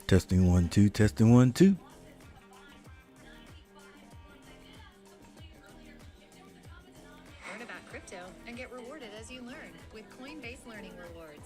Testing 1 2, testing 1 2. Learn about crypto and get rewarded as you learn with Coinbase Learning Rewards.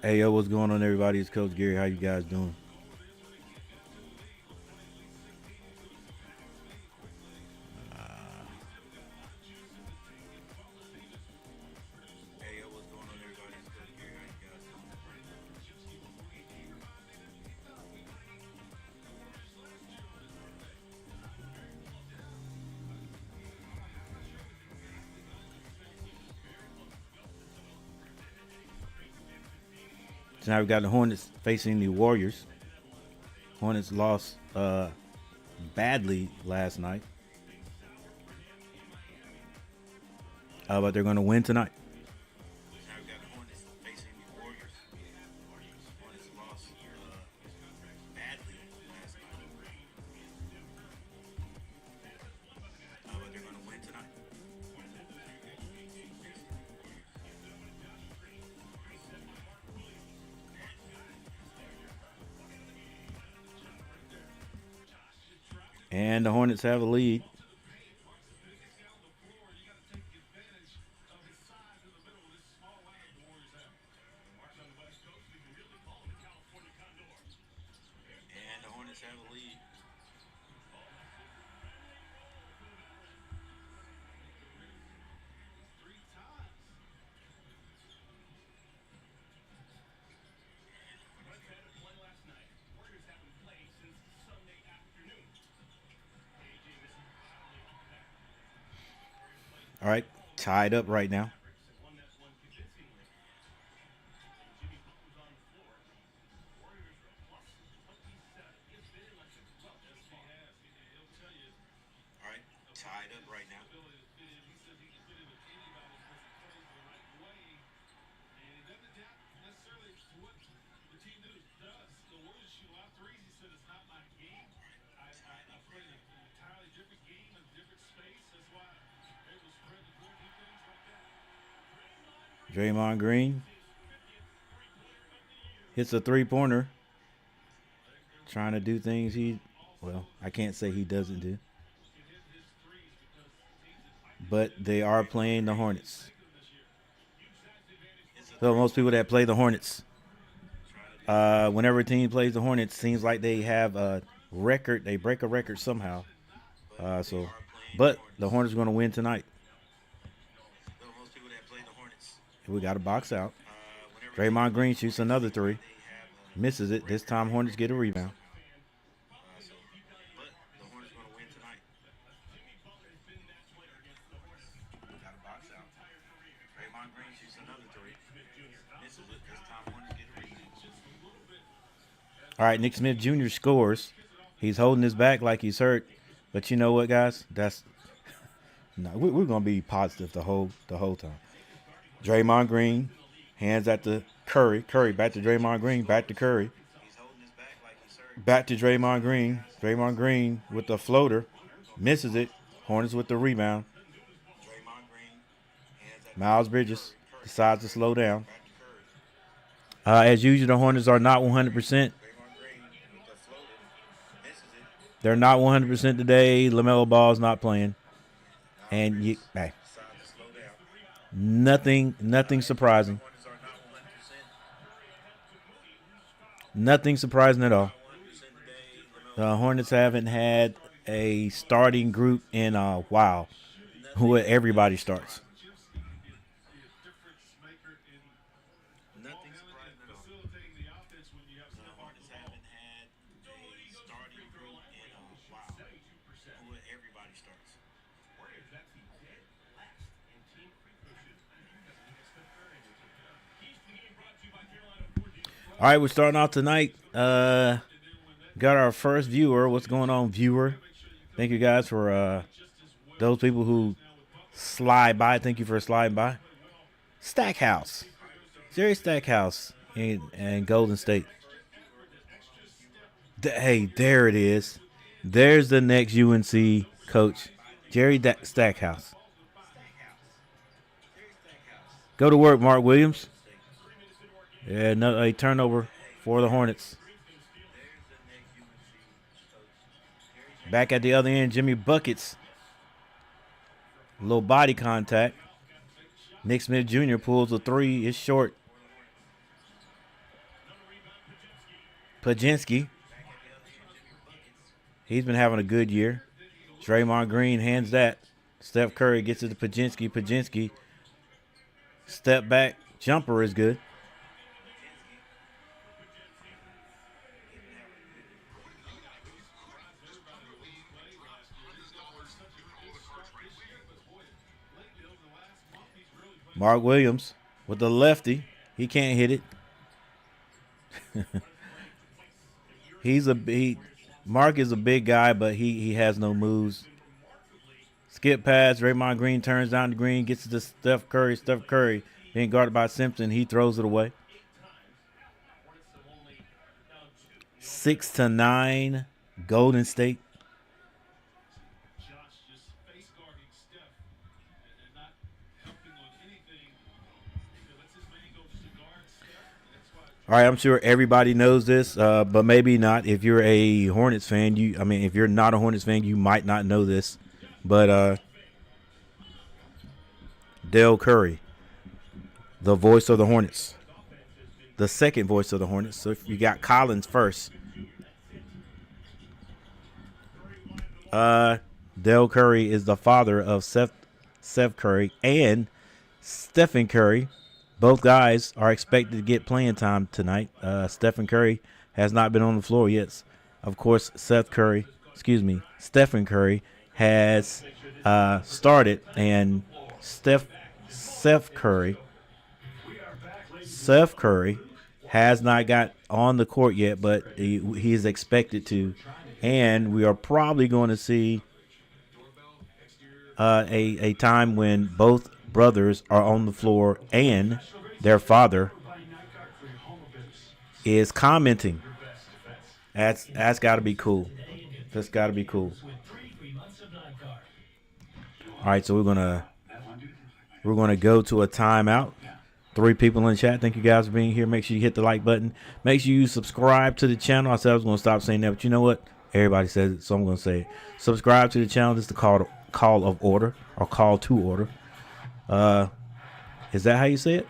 Hey yo, what's going on, everybody? It's Coach Gary. How you guys doing? So now we got the Hornets facing the Warriors. Hornets lost badly last night, but they're going to win tonight. And the Hornets have a lead. All right, tied up right now. Draymond Green hits a three-pointer, trying to do things I can't say he doesn't do. But they are playing the Hornets. So most people that play the Hornets, whenever a team plays the Hornets, seems like they have a record. They break a record somehow. But the Hornets are going to win tonight. We got a box out. Draymond Green shoots another three, misses it. This time Hornets get a rebound. All right, Nick Smith Jr. scores. He's holding his back like he's hurt, but you know what, guys? That's no. We're gonna be positive the whole time. Draymond Green, hands at the Curry. Curry back to Draymond Green. Back to Curry. Back to Draymond Green. Draymond Green with the floater, misses it. Hornets with the rebound. Miles Bridges decides to slow down. As usual, the Hornets are not 100%. They're not 100% today. LaMelo Ball's not playing, and nothing surprising. Nothing surprising at all. The Hornets haven't had a starting group in a while. Who everybody starts. All right, we're starting off tonight. Got our first viewer. What's going on, viewer? Thank you guys for those people who slide by. Thank you for sliding by. Stackhouse, Jerry Stackhouse in Golden State. Hey, there it is. There's the next UNC coach, Jerry Stackhouse. Go to work, Mark Williams. Yeah, a turnover for the Hornets. Back at the other end, Jimmy Buckets. A little body contact. Nick Smith Jr. pulls a three. It's short. Pajinski. He's been having a good year. Draymond Green hands that. Steph Curry gets it to Pajinski. Pajinski. Step back. Jumper is good. Mark Williams with the lefty. He can't hit it. Mark is a big guy, but he has no moves. Skip pass. Draymond Green turns down the green, gets it to Steph Curry. Steph Curry being guarded by Simpson. He throws it away. 6-9, Golden State. All right, I'm sure everybody knows this, but maybe not. If you're a Hornets fan, if you're not a Hornets fan, you might not know this. But Dell Curry, the voice of the Hornets, the second voice of the Hornets. So if you got Collins first. Dell Curry is the father of Seth Curry and Stephen Curry. Both guys are expected to get playing time tonight. Stephen Curry has not been on the floor yet. Of course, Stephen Curry has started, and Seth Curry has not got on the court yet, but he is expected to. And we are probably going to see a time when both brothers are on the floor and their father is commenting. That's got to be cool. That's got to be cool. All right, so we're gonna go to a timeout. 3 people in the chat. Thank you guys for being here. Make sure you hit the like button. Make sure you subscribe to the channel. I said I was going to stop saying that, but you know what? Everybody says it, so I'm going to say it. Subscribe to the channel. This is the call of order, or call to order. Is that how you say it?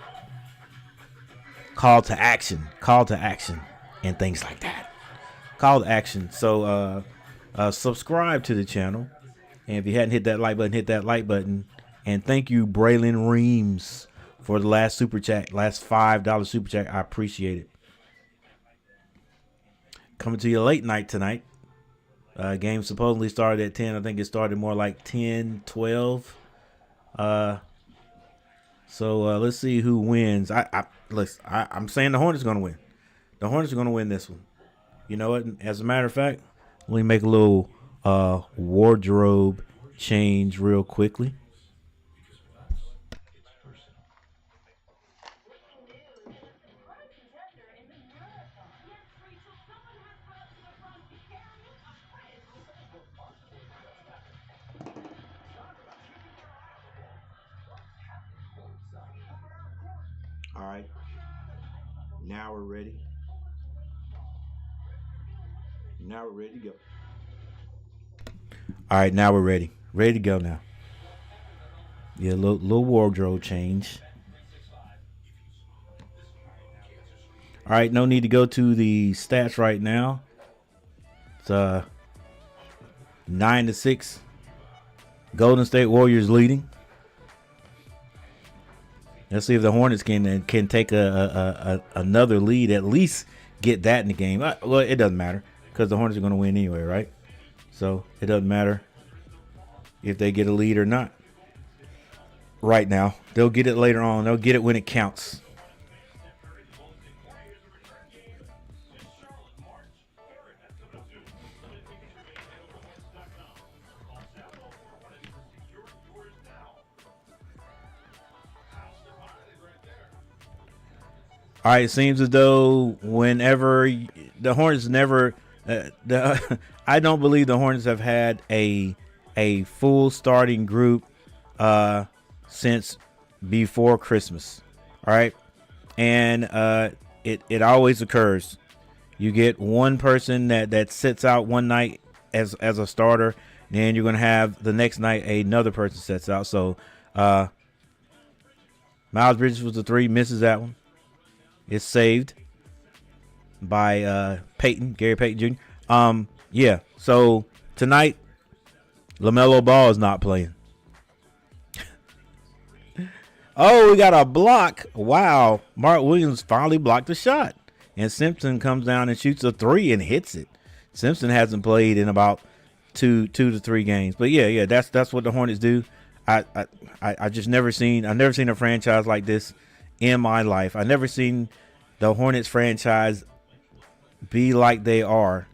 Call to action, and things like that. Call to action. So subscribe to the channel, and if you hadn't hit that like button, hit that like button. And thank you, Braylon Reams, for the last super chat, last $5 super chat. I appreciate it. Coming to you late night tonight. Game supposedly started at 10. I think it started more like 10, 12. So let's see who wins. I'm saying the Hornets are going to win. The Hornets are going to win this one. You know what? As a matter of fact, let me make a little wardrobe change real quickly. All right. Now we're ready. Now we're ready to go. All right, now we're ready. Ready to go now. Yeah, little wardrobe change. All right, no need to go to the stats right now. It's 9-6. Golden State Warriors leading. Let's see if the Hornets can take another lead, at least get that in the game. Well, it doesn't matter because the Hornets are going to win anyway, right? So it doesn't matter if they get a lead or not. Right now, they'll get it later on. They'll get it when it counts. All right, it seems as though whenever the Hornets never, I don't believe the Hornets have had a full starting group since before Christmas. All right, and it always occurs. You get one person that sits out one night as a starter, then you're gonna have the next night another person sets out. So Miles Bridges was the 3, misses that one. It's saved by Gary Payton Jr. Yeah. So tonight, LaMelo Ball is not playing. Oh, we got a block. Wow. Mark Williams finally blocked a shot. And Simpson comes down and shoots a 3 and hits it. Simpson hasn't played in about two to 3 games. But yeah, that's what the Hornets do. I just never seen a franchise like this in my life. I never seen the Hornets franchise be like they are.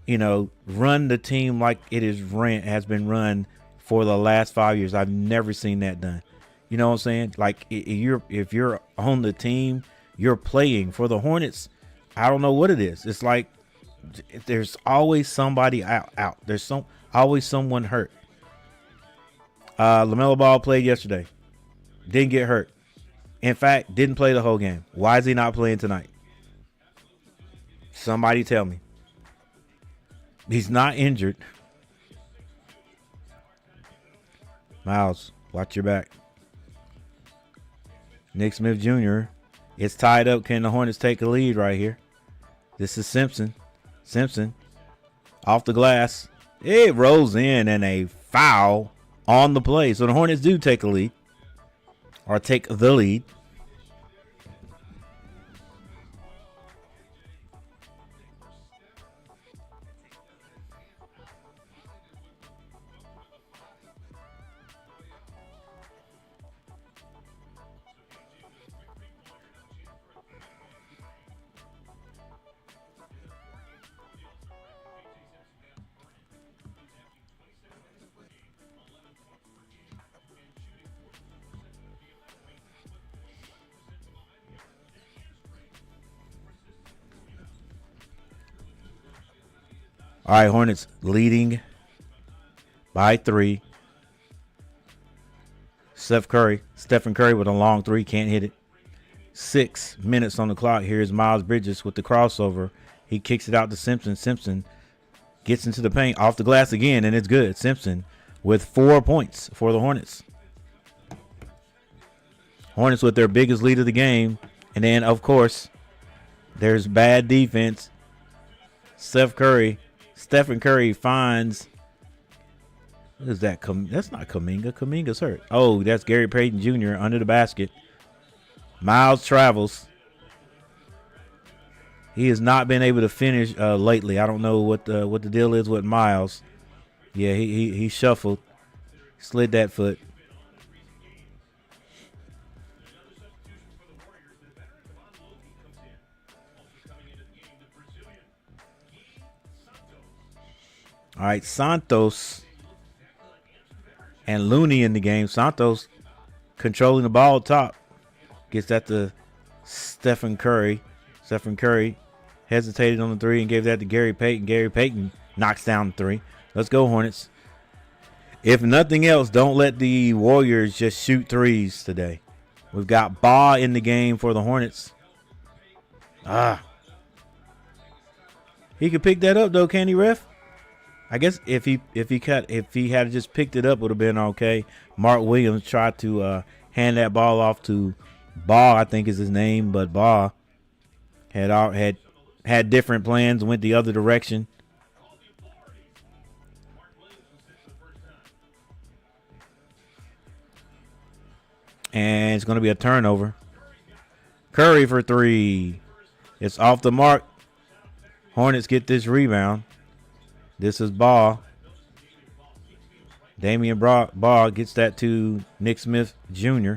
You know, run the team like has been run for the last 5 years. I've never seen that done. You know what I'm saying? Like if you're on the team, you're playing for the Hornets. I don't know what it is. It's like there's always somebody out. There's always someone hurt. LaMelo Ball played yesterday. Didn't get hurt. In fact, didn't play the whole game. Why is he not playing tonight? Somebody tell me. He's not injured. Miles, watch your back. Nick Smith Jr. It's tied up. Can the Hornets take a lead right here? This is Simpson. Simpson off the glass. It rolls in and a foul on the play. So the Hornets do take a lead. Or take the lead. All right, Hornets leading by 3. Stephen Curry with a long 3, can't hit it. 6 minutes on the clock. Here's Miles Bridges with the crossover. He kicks it out to Simpson. Simpson gets into the paint, off the glass again, and it's good. Simpson with 4 points for the Hornets. Hornets with their biggest lead of the game. And then, of course, there's bad defense. Stephen Curry finds, what is that? That's not Kuminga. Kuminga's hurt. Oh, that's Gary Payton Jr. under the basket. Miles travels. He has not been able to finish lately. I don't know what the deal is with Miles. Yeah, he shuffled, slid that foot. All right, Santos and Looney in the game. Santos controlling the ball top. Gets that to Stephen Curry. Stephen Curry hesitated on the 3 and gave that to Gary Payton. Gary Payton knocks down the 3. Let's go, Hornets. If nothing else, don't let the Warriors just shoot 3s today. We've got Ba in the game for the Hornets. He could pick that up though, can he, ref? I guess if he had just picked it up, it would have been okay. Mark Williams tried to hand that ball off to Ba, I think is his name, but Ba had different plans and went the other direction. And it's going to be a turnover. Curry for 3. It's off the mark. Hornets get this rebound. This is Ba. Damian Ba gets that to Nick Smith Jr.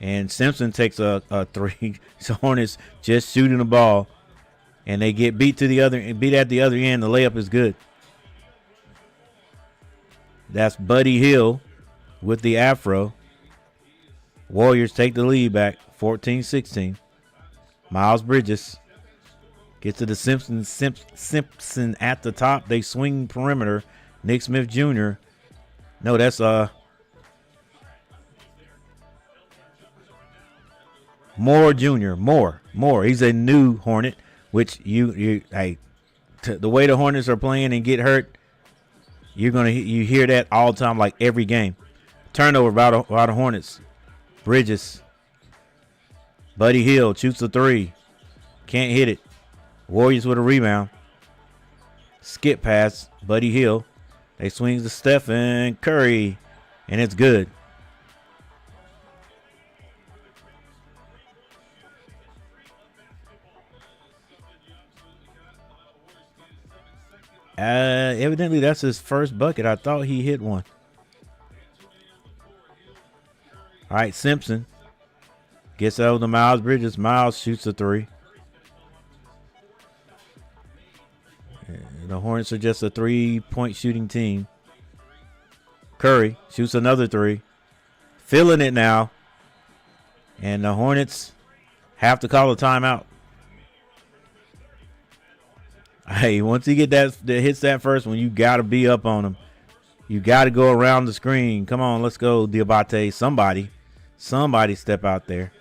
And Simpson takes a 3. So Hornets just shooting the ball. And they get beat at the other end. The layup is good. That's Buddy Hield with the afro. Warriors take the lead back, 14-16. Miles Bridges gets to the Simpson at the top. They swing perimeter. Nick Smith Jr. No, that's Moore Jr. Moore. He's a new Hornet, which the way the Hornets are playing and get hurt, you hear that all the time, like every game. Turnover by the Hornets. Bridges. Buddy Hield shoots a three. Can't hit it. Warriors with a rebound. Skip pass. Buddy Hield. They swings to Stephen Curry, and it's good. Evidently, that's his first bucket. I thought he hit one. All right, Simpson gets over to Miles Bridges. Miles shoots a three. The Hornets are just a 3-point shooting team. Curry shoots another three. Feeling it now. And the Hornets have to call a timeout. Hey, once he hits that first one, you got to be up on him. You got to go around the screen. Come on, let's go, Diabate. Somebody step out there.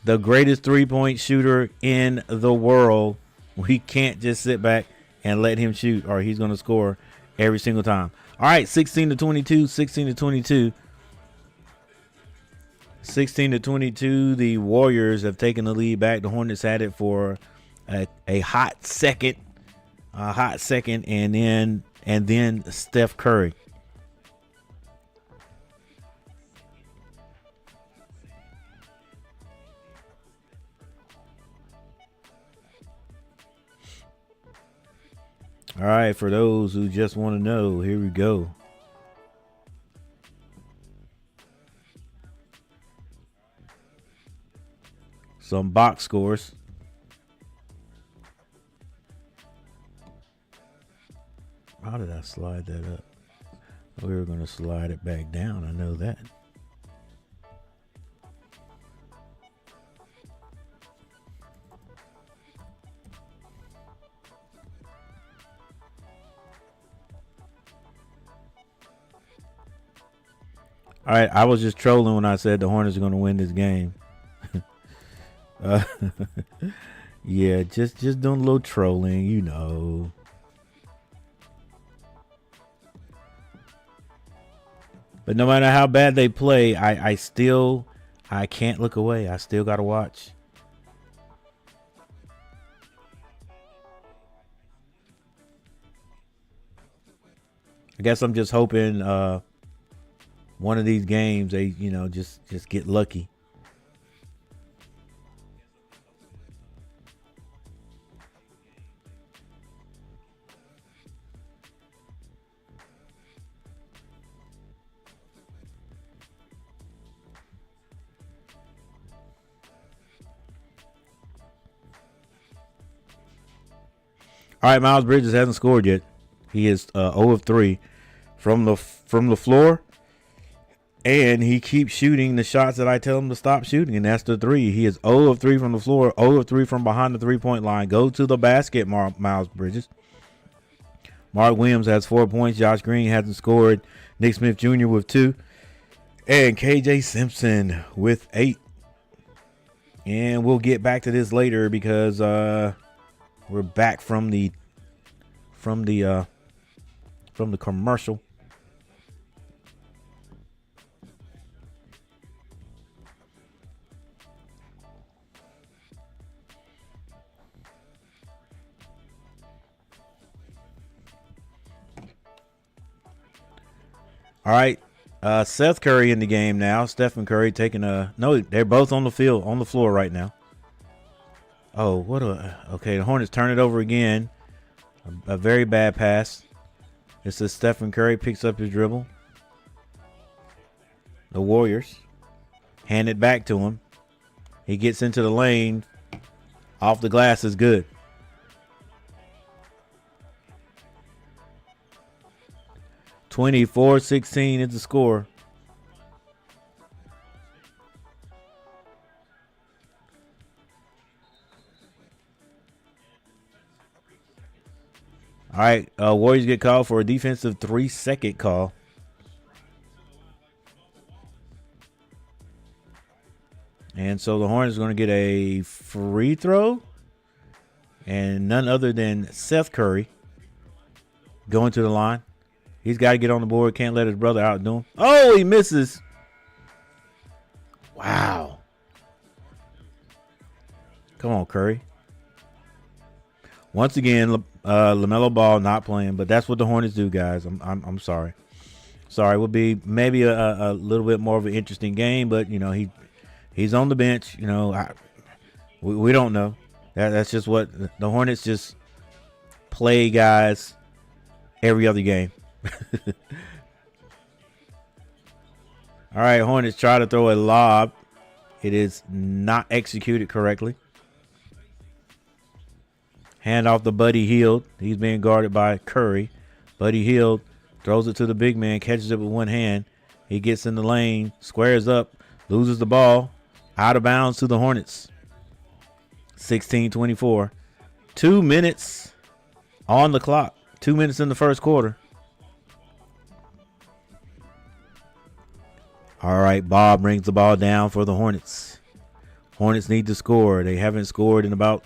The greatest 3-point shooter in the world. We can't just sit back and let him shoot, or he's going to score every single time. All right, 16-22, 16-22. 16-22, the Warriors have taken the lead back. The Hornets had it for a hot second, and then Steph Curry. All right, for those who just want to know, here we go. Some box scores. How did I slide that up? We were going to slide it back down. I know that. All right, I was just trolling when I said the Hornets are going to win this game. Yeah, just doing a little trolling, you know. But no matter how bad they play, I can't look away. I still got to watch. I guess I'm just hoping one of these games they, just get lucky. All right, Miles Bridges hasn't scored yet. He is 0 of 3 from the floor, and he keeps shooting the shots that I tell him to stop shooting, and that's the three. He is 0 of 3 from the floor, 0 of 3 from behind the 3-point line. Go to the basket, Miles Bridges. Mark Williams has 4 points. Josh Green hasn't scored. Nick Smith Jr. with 2, and KJ Simpson with 8. And we'll get back to this later because we're back from the commercial. All right, Seth Curry in the game now. Stephen Curry taking they're both on the floor right now. Oh, okay, the Hornets turn it over again. A very bad pass. This is Stephen Curry picks up his dribble. The Warriors hand it back to him. He gets into the lane. Off the glass is good. (24-16) is the score. All right, Warriors get called for a defensive 3-second call. And so the Hornets are going to get a free throw. And none other than Seth Curry going to the line. He's got to get on the board. Can't let his brother outdo him. Oh, he misses. Wow. Come on, Curry. Once again, LaMelo Ball not playing, but that's what the Hornets do, guys. I'm sorry. Sorry, it would be maybe a little bit more of an interesting game, but you know he's on the bench. You know, we don't know. That's just what the Hornets just play guys every other game. All right, Hornets try to throw a lob. It is not executed correctly. Hand off to Buddy Hield. He's being guarded by Curry. Buddy Hield throws it to the big man, catches it with one hand. He gets in the lane, squares up, loses the ball. Out of bounds to the Hornets. 16-24. 2 minutes on the clock. 2 minutes in the first quarter. All right, Bob brings the ball down for the Hornets. Hornets need to score. They haven't scored in about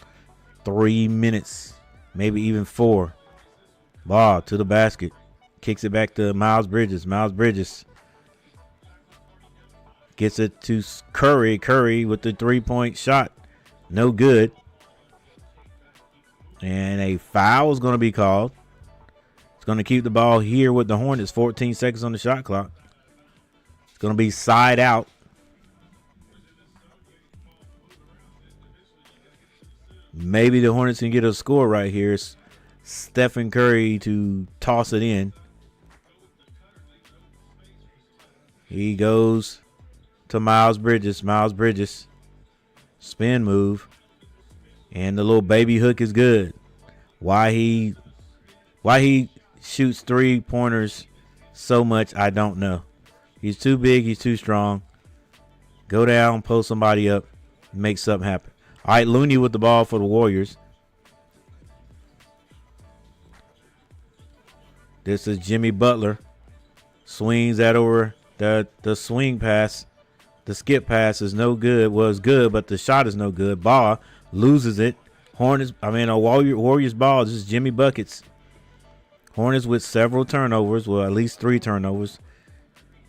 3 minutes, maybe even 4. Bob to the basket. Kicks it back to Miles Bridges. Miles Bridges gets it to Curry. Curry with the 3-point shot. No good. And a foul is going to be called. It's going to keep the ball here with the Hornets. 14 seconds on the shot clock. It's going to be side out. Maybe the Hornets can get a score right here. It's Stephen Curry to toss it in. He goes to Miles Bridges. Miles Bridges. Spin move. And the little baby hook is good. Why he shoots 3-pointers so much, I don't know. He's too big. He's too strong. Go down, post somebody up, make something happen. All right, Looney with the ball for the Warriors. This is Jimmy Butler. Swings that over the swing pass. The skip pass is no good. Was good, but the shot is no good. Ball loses it. Warriors ball. This is Jimmy Buckets. Hornets with several turnovers. Well, at least 3 turnovers.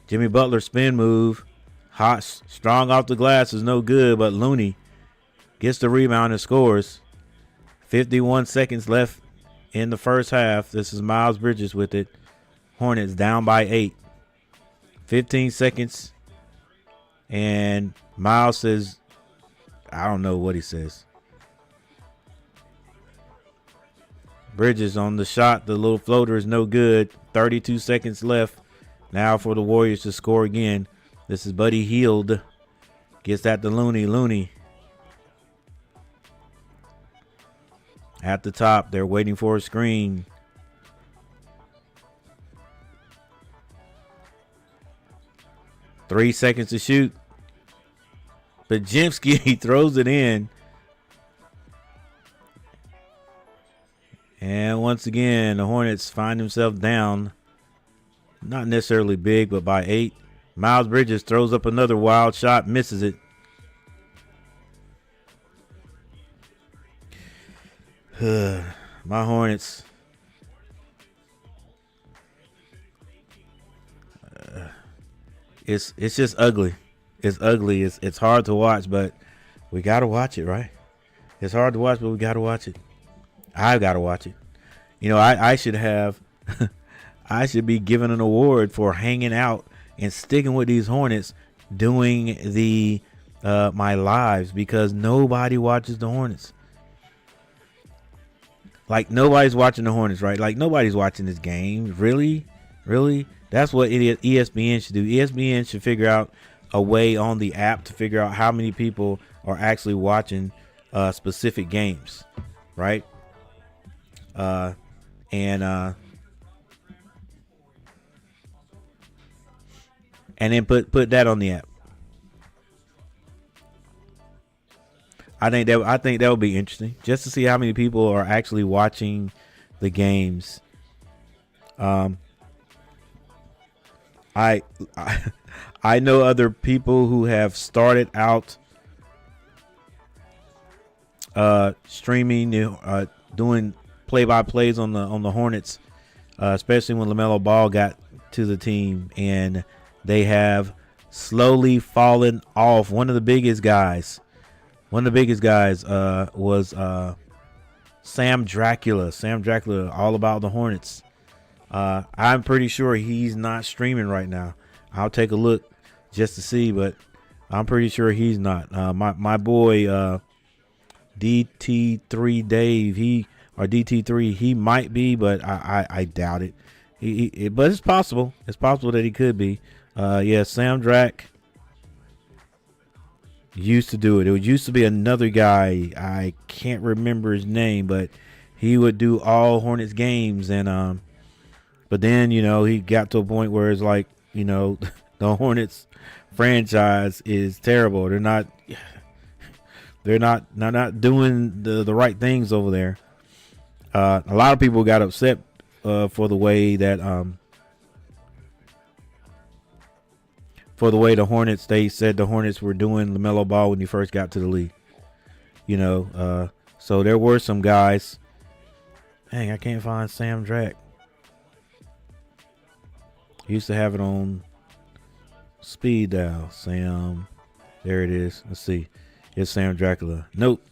Jimmy Butler spin move. Hot, strong off the glass is no good, but Looney gets the rebound and scores. 51 seconds left in the first half. This is Miles Bridges with it. Hornets down by 8. 15 seconds. And Miles says, I don't know what he says. Bridges on the shot. The little floater is no good. 32 seconds left. Now for the Warriors to score again. This is Buddy Hield. Gets that to Looney. Looney. At the top. They're waiting for a screen. Three seconds to shoot. Bajemski throws it in. And once again, the Hornets find themselves down. Not necessarily big, but by 8. Miles Bridges throws up another wild shot, misses it. My Hornets. It's just ugly. It's ugly. It's hard to watch, but we gotta watch it, right? It's hard to watch, but we gotta watch it. I've gotta watch it. You know, I should have. I should be given an award for hanging out and sticking with these Hornets, doing the my lives, because nobody watches the Hornets. Like, nobody's watching the Hornets, right? Like, nobody's watching this game. Really? That's what ESPN should do. ESPN should figure out a way on the app to figure out how many people are actually watching specific games, right? And then put that on the app. I think that would be interesting, just to see how many people are actually watching the games. I I know other people who have started out streaming, doing play-by-plays on the Hornets, especially when LaMelo Ball got to the team, and they have slowly fallen off. One of the biggest guys was Sam Dracula. Sam Dracula, all about the Hornets. I'm pretty sure he's not streaming right now. I'll take a look just to see, but I'm pretty sure he's not. My boy DT3 Dave, DT3, he might be, but I doubt it. But it's possible. It's possible that he could be. Sam Drac used to do it. It used to be another guy. I can't remember his name, but he would do all Hornets games, and but then he got to a point where it's like the Hornets franchise is terrible. They're not doing the right things over there. A lot of people got upset for the way that the Hornets, they said the Hornets were doing LaMelo Ball when he first got to the league. So there were some guys. Dang, I can't find Sam Drac. He used to have it on speed dial. Sam, there it is. Let's see. It's Sam Dracula. Nope.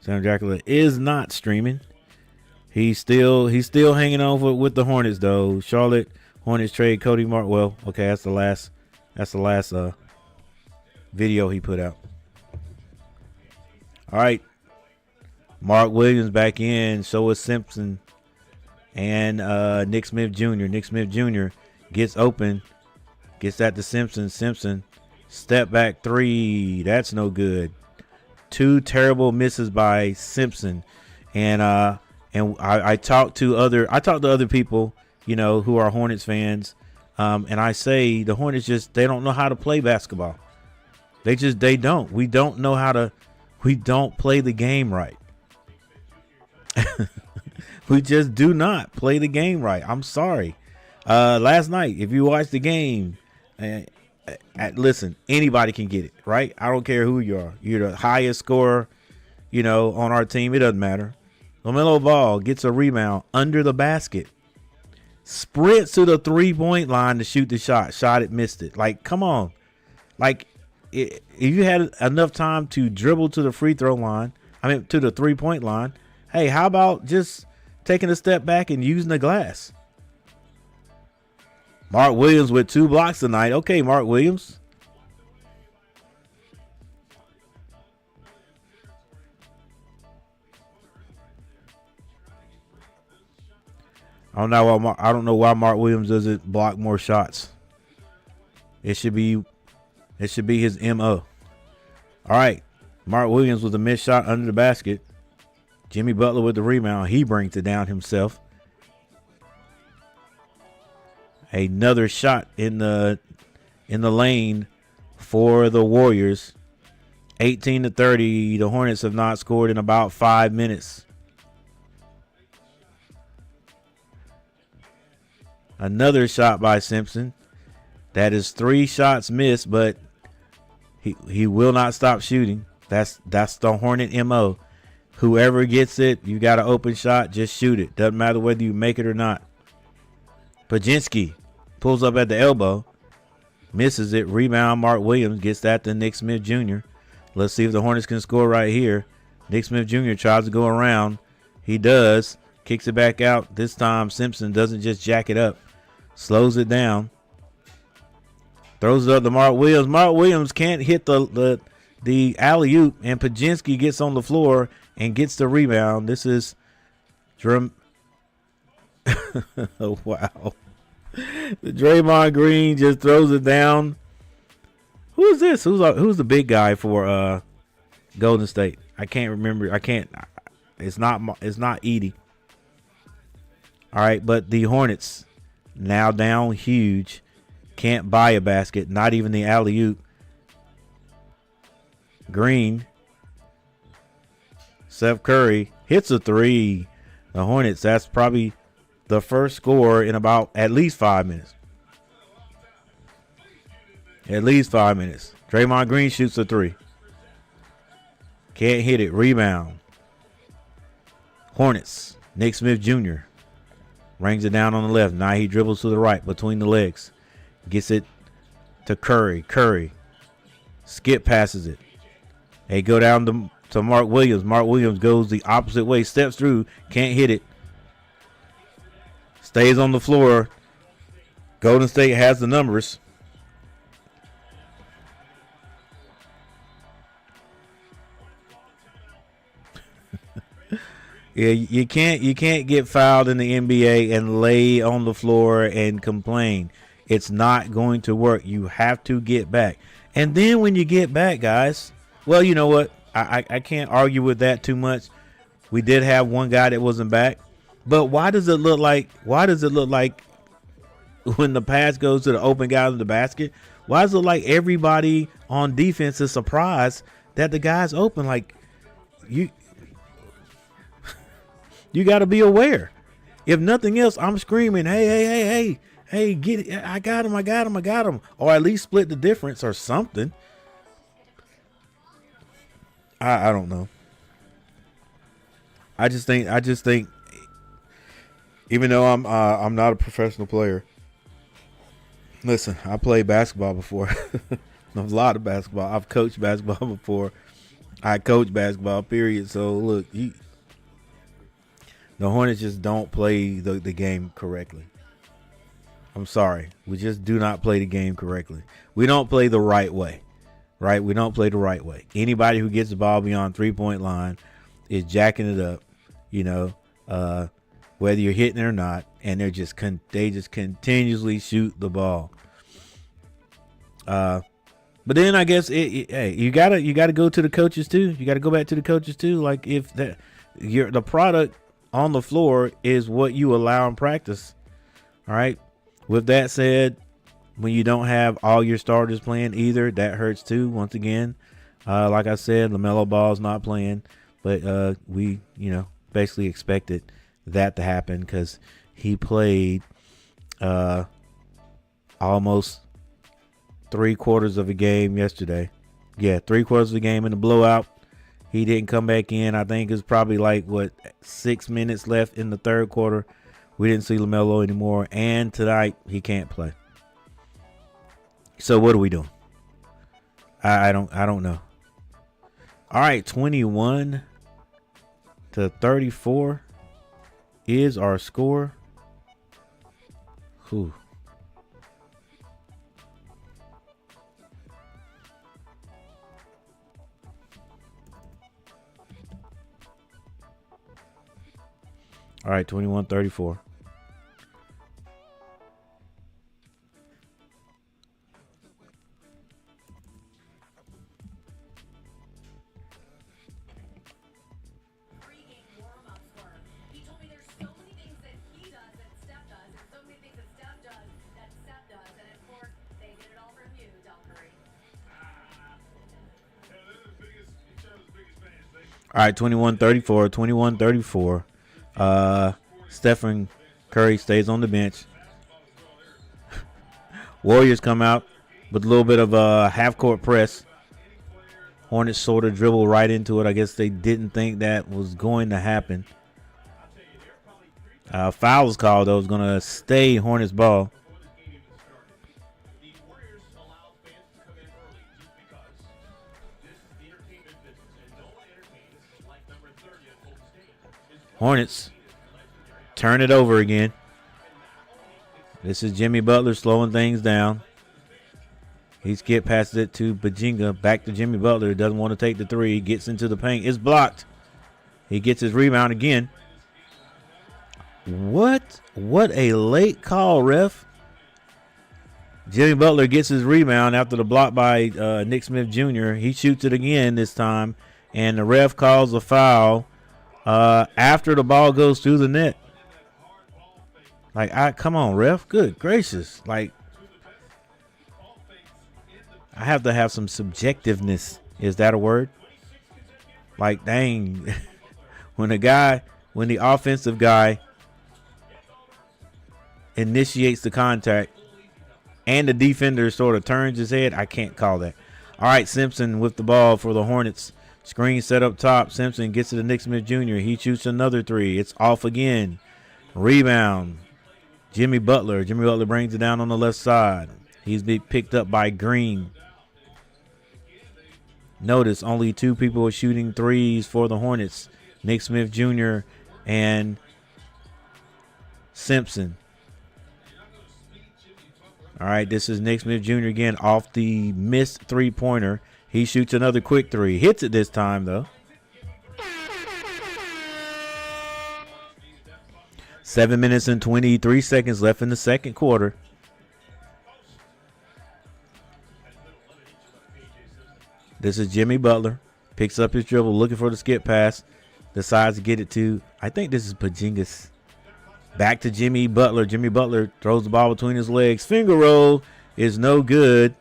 Sam Dracula is not streaming. He's still hanging on with the Hornets though. Charlotte Hornets trade Cody Mark. Well, okay, that's the last video he put out. All right. Mark Williams back in. So is Simpson and Nick Smith Jr. Nick Smith Jr. gets open. Gets that to Simpson. Simpson, step back three. That's no good. Two terrible misses by Simpson. And I talked to other people, who are Hornets fans. And I say the Hornets they don't know how to play basketball. They don't. We don't play the game right. We just do not play the game right. I'm sorry. Last night, if you watched the game, listen, anybody can get it, right? I don't care who you are. You're the highest scorer, on our team. It doesn't matter. LaMelo Ball gets a rebound under the basket. Sprints to the 3-point line to shoot the shot. Shot it, missed it. Like, come on. Like, if you had enough time to dribble to the free throw line, to the 3-point line, hey, how about just taking a step back and using the glass? Mark Williams with 2 blocks tonight. Okay, Mark Williams. I don't know why Mark Williams doesn't block more shots. It should be his MO. All right. Mark Williams with a missed shot under the basket. Jimmy Butler with the rebound. He brings it down himself. Another shot in the lane for the Warriors. 18-30. The Hornets have not scored in about 5 minutes. Another shot by Simpson. That is 3 shots missed, but he will not stop shooting. That's the Hornet MO. Whoever gets it, you got an open shot, just shoot it. Doesn't matter whether you make it or not. Pajinski pulls up at the elbow, misses it. Rebound, Mark Williams gets that to Nick Smith Jr. Let's see if the Hornets can score right here. Nick Smith Jr. tries to go around. He does. Kicks it back out. This time Simpson doesn't just jack it up. Slows it down. Throws it up to Mark Williams. Mark Williams can't hit the alley-oop, and Pajinski gets on the floor and gets the rebound. This is oh, wow. Draymond Green just throws it down. Who is this? Who's the big guy for Golden State? I can't remember. It's not Edie. All right, but the Hornets now down huge. Can't buy a basket, not even the alley-oop. Green. Seth Curry hits a 3. The Hornets, that's probably the first score in about at least 5 minutes. At least 5 minutes. Draymond Green shoots a three. Can't hit it. Rebound. Hornets. Nick Smith Jr. Rings it down on the left. Now he dribbles to the right between the legs. Gets it to Curry. Curry. Skip passes it. They go down to Mark Williams. Mark Williams goes the opposite way. Steps through. Can't hit it. Stays on the floor. Golden State has the numbers. Yeah, you can't get fouled in the NBA and lay on the floor and complain. It's not going to work. You have to get back. And then when you get back, guys, well, you know what? I can't argue with that too much. We did have one guy that wasn't back. But why does it look like when the pass goes to the open guy in the basket, why does it look like everybody on defense is surprised that the guy's open? Like, you got to be aware. If nothing else, I'm screaming, hey, get it. I got him. Or at least split the difference or something. I don't know. I just think even though I'm not a professional player. Listen, I played basketball before. A lot of basketball. I've coached basketball before. I coach basketball, period. So look, the Hornets just don't play the game correctly. I'm sorry. We just do not play the game correctly. We don't play the right way. Right? We don't play the right way. Anybody who gets the ball beyond 3-point line is jacking it up, whether you're hitting it or not, and they just continuously shoot the ball. But then I guess hey, you gotta go to the coaches too. You gotta go back to the coaches too. Like if the product on the floor is what you allow in practice. All right. With that said, when you don't have all your starters playing either, that hurts too. Once again, like I said, LaMelo Ball's not playing, but we basically expected that to happen because he played almost 3/4 of a game yesterday. Yeah, 3/4 of the game in the blowout. He didn't come back in. I think it's probably 6 minutes left in the third quarter. We didn't see LaMelo anymore, and tonight he can't play. So what are we doing? I don't know. All right, 21-34 is our score. Whew. All right, 21-34. All right, 21-34. Stephen Curry stays on the bench. Warriors come out with a little bit of a half-court press. Hornets sort of dribble right into it. I guess they didn't think that was going to happen. Foul was called, though. It was going to stay Hornets ball. Hornets turn it over again. This is Jimmy Butler slowing things down. He skip passes it to Bajinga. Back to Jimmy Butler. Doesn't want to take the three. Gets into the paint. It's blocked. He gets his rebound again. What a late call, ref. Jimmy Butler gets his rebound after the block by Nick Smith Jr. He shoots it again this time. And the ref calls a foul after the ball goes through the net. Come on, ref. Good gracious. I have to have some subjectiveness. Is that a word? Dang. When a guy when the offensive guy initiates the contact and the defender sort of turns his head. I can't call that. All right, Simpson with the ball for the Hornets. Screen set up top. Simpson gets it to Nick Smith Jr. He shoots another three. It's off again. Rebound. Jimmy Butler. Jimmy Butler brings it down on the left side. He's being picked up by Green. Notice only two people are shooting threes for the Hornets. Nick Smith Jr. and Simpson. All right, this is Nick Smith Jr. again off the missed three-pointer. He shoots another quick three. Hits it this time, though. 7 minutes and 23 seconds left in the second quarter. This is Jimmy Butler. Picks up his dribble, looking for the skip pass. Decides to get it to, I think this is Pajingas. Back to Jimmy Butler. Jimmy Butler throws the ball between his legs. Finger roll is no good.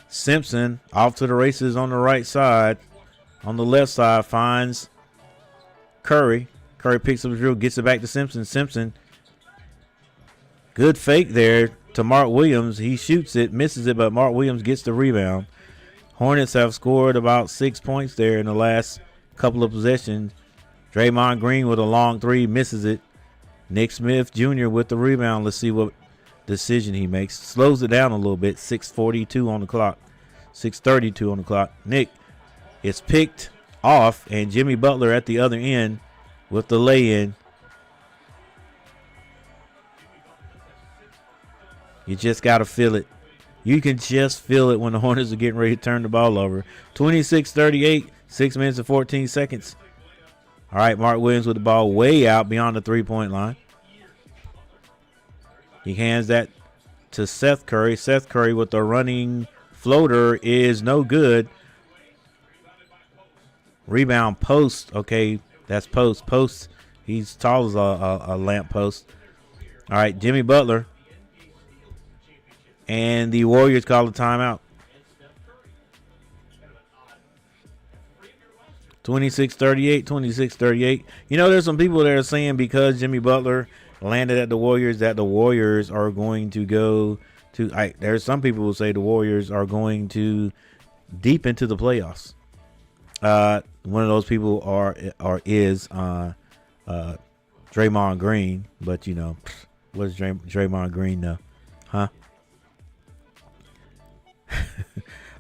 Simpson off to the races on the right side. On the left side finds Curry. Curry picks up the dribble, gets it back to Simpson. Simpson, good fake there to Mark Williams. He shoots it, misses it, but Mark Williams gets the rebound. Hornets have scored about 6 points there in the last couple of possessions. Draymond Green with a long three, misses it. Nick Smith Jr. with the rebound. Let's see what decision he makes. Slows it down a little bit. 6:42 on the clock. 6:32 on the clock. Nick is picked off, and Jimmy Butler at the other end with the lay-in. You just got to feel it. You can just feel it when the Hornets are getting ready to turn the ball over. 26-38, 6 minutes and 14 seconds. All right, Mark Williams with the ball way out beyond the three-point line. He hands that to Seth Curry. Seth Curry with the running floater is no good. Rebound post. Okay, that's post. Post, he's tall as a lamp post. All right, Jimmy Butler. And the Warriors call a timeout. 26-38. You know, there's some people that are saying because Jimmy Butler landed at the Warriors that the Warriors are going to go to there's some people who say the Warriors are going to deep into the playoffs. One of those people is Draymond Green, but you know, what does Draymond Green know? Huh?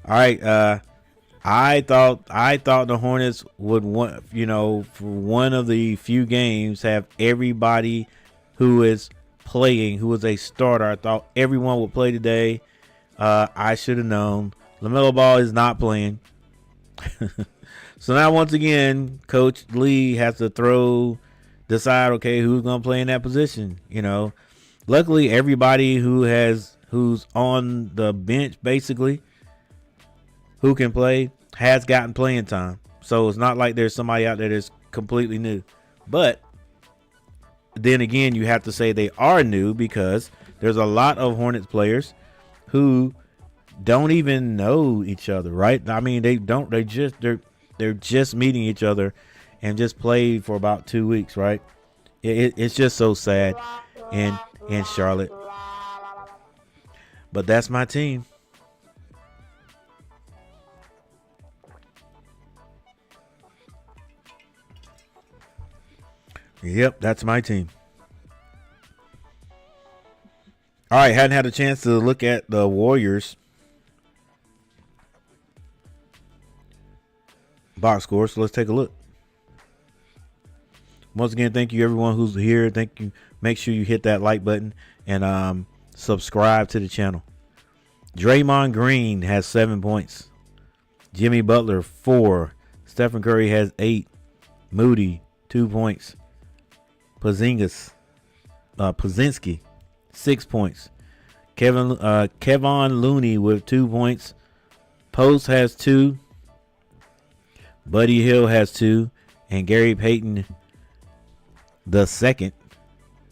All right, I thought the Hornets would want, you know, for one of the few games have everybody who is playing, who is a starter. I thought everyone would play today. I should have known. LaMelo Ball is not playing. So now once again, Coach Lee has to decide, okay, who's going to play in that position. You know, luckily everybody who's on the bench basically who can play has gotten playing time. So it's not like there's somebody out there that's completely new. But then again, you have to say they are new because there's a lot of Hornets players who don't even know each other, right? I mean, they're just meeting each other and just played for about 2 weeks, right? It's just so sad in Charlotte. But that's my team. Yep, that's my team. All right, hadn't had a chance to look at the Warriors box score, so let's take a look. Once again, thank you everyone who's here. Thank you. Make sure you hit that like button and subscribe to the channel. Draymond Green has 7 points. Jimmy Butler 4. Stephen Curry has 8. Moody 2 points. Pazinski 6 points. Kevon Looney with 2 points. Post has 2. Buddy Hill has 2, and Gary Payton the second.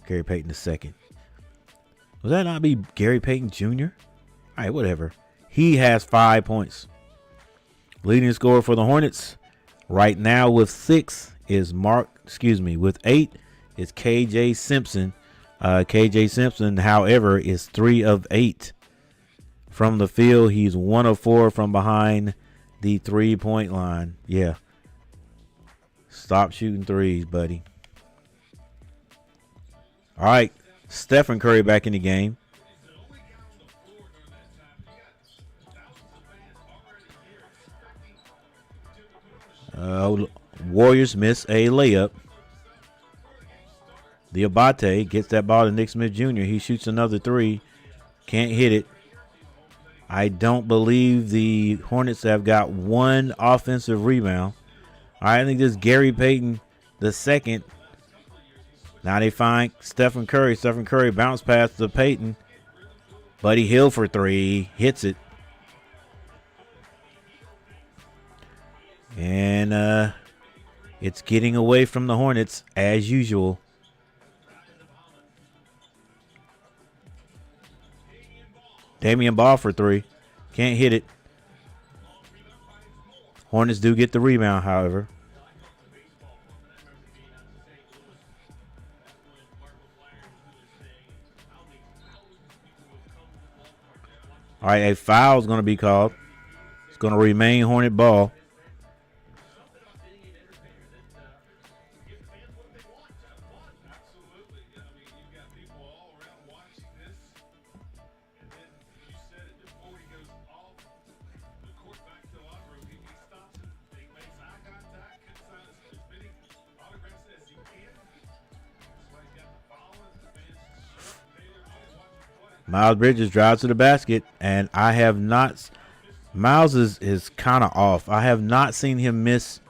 Was that not be Gary Payton Jr.? All right, whatever. He has 5 points. Leading scorer for the Hornets right now with 6 with 8 is KJ Simpson. KJ Simpson, however, is 3 of 8 from the field. He's 1 of 4 from behind the 3-point line. Yeah. Stop shooting threes, buddy. All right. Stephen Curry back in the game. Warriors miss a layup. Diabate gets that ball to Nick Smith Jr. He shoots another 3. Can't hit it. I don't believe the Hornets have got one offensive rebound. All right, I think this is Gary Payton the second. Now they find Stephen Curry. Stephen Curry bounce pass to Payton. Buddy Hill for 3. Hits it. And it's getting away from the Hornets as usual. Damian Ball for 3. Can't hit it. Hornets do get the rebound, however. All right, a foul is going to be called. It's going to remain Hornet ball. Miles Bridges drives to the basket, and I have not. Miles is kind of off. I have not seen him miss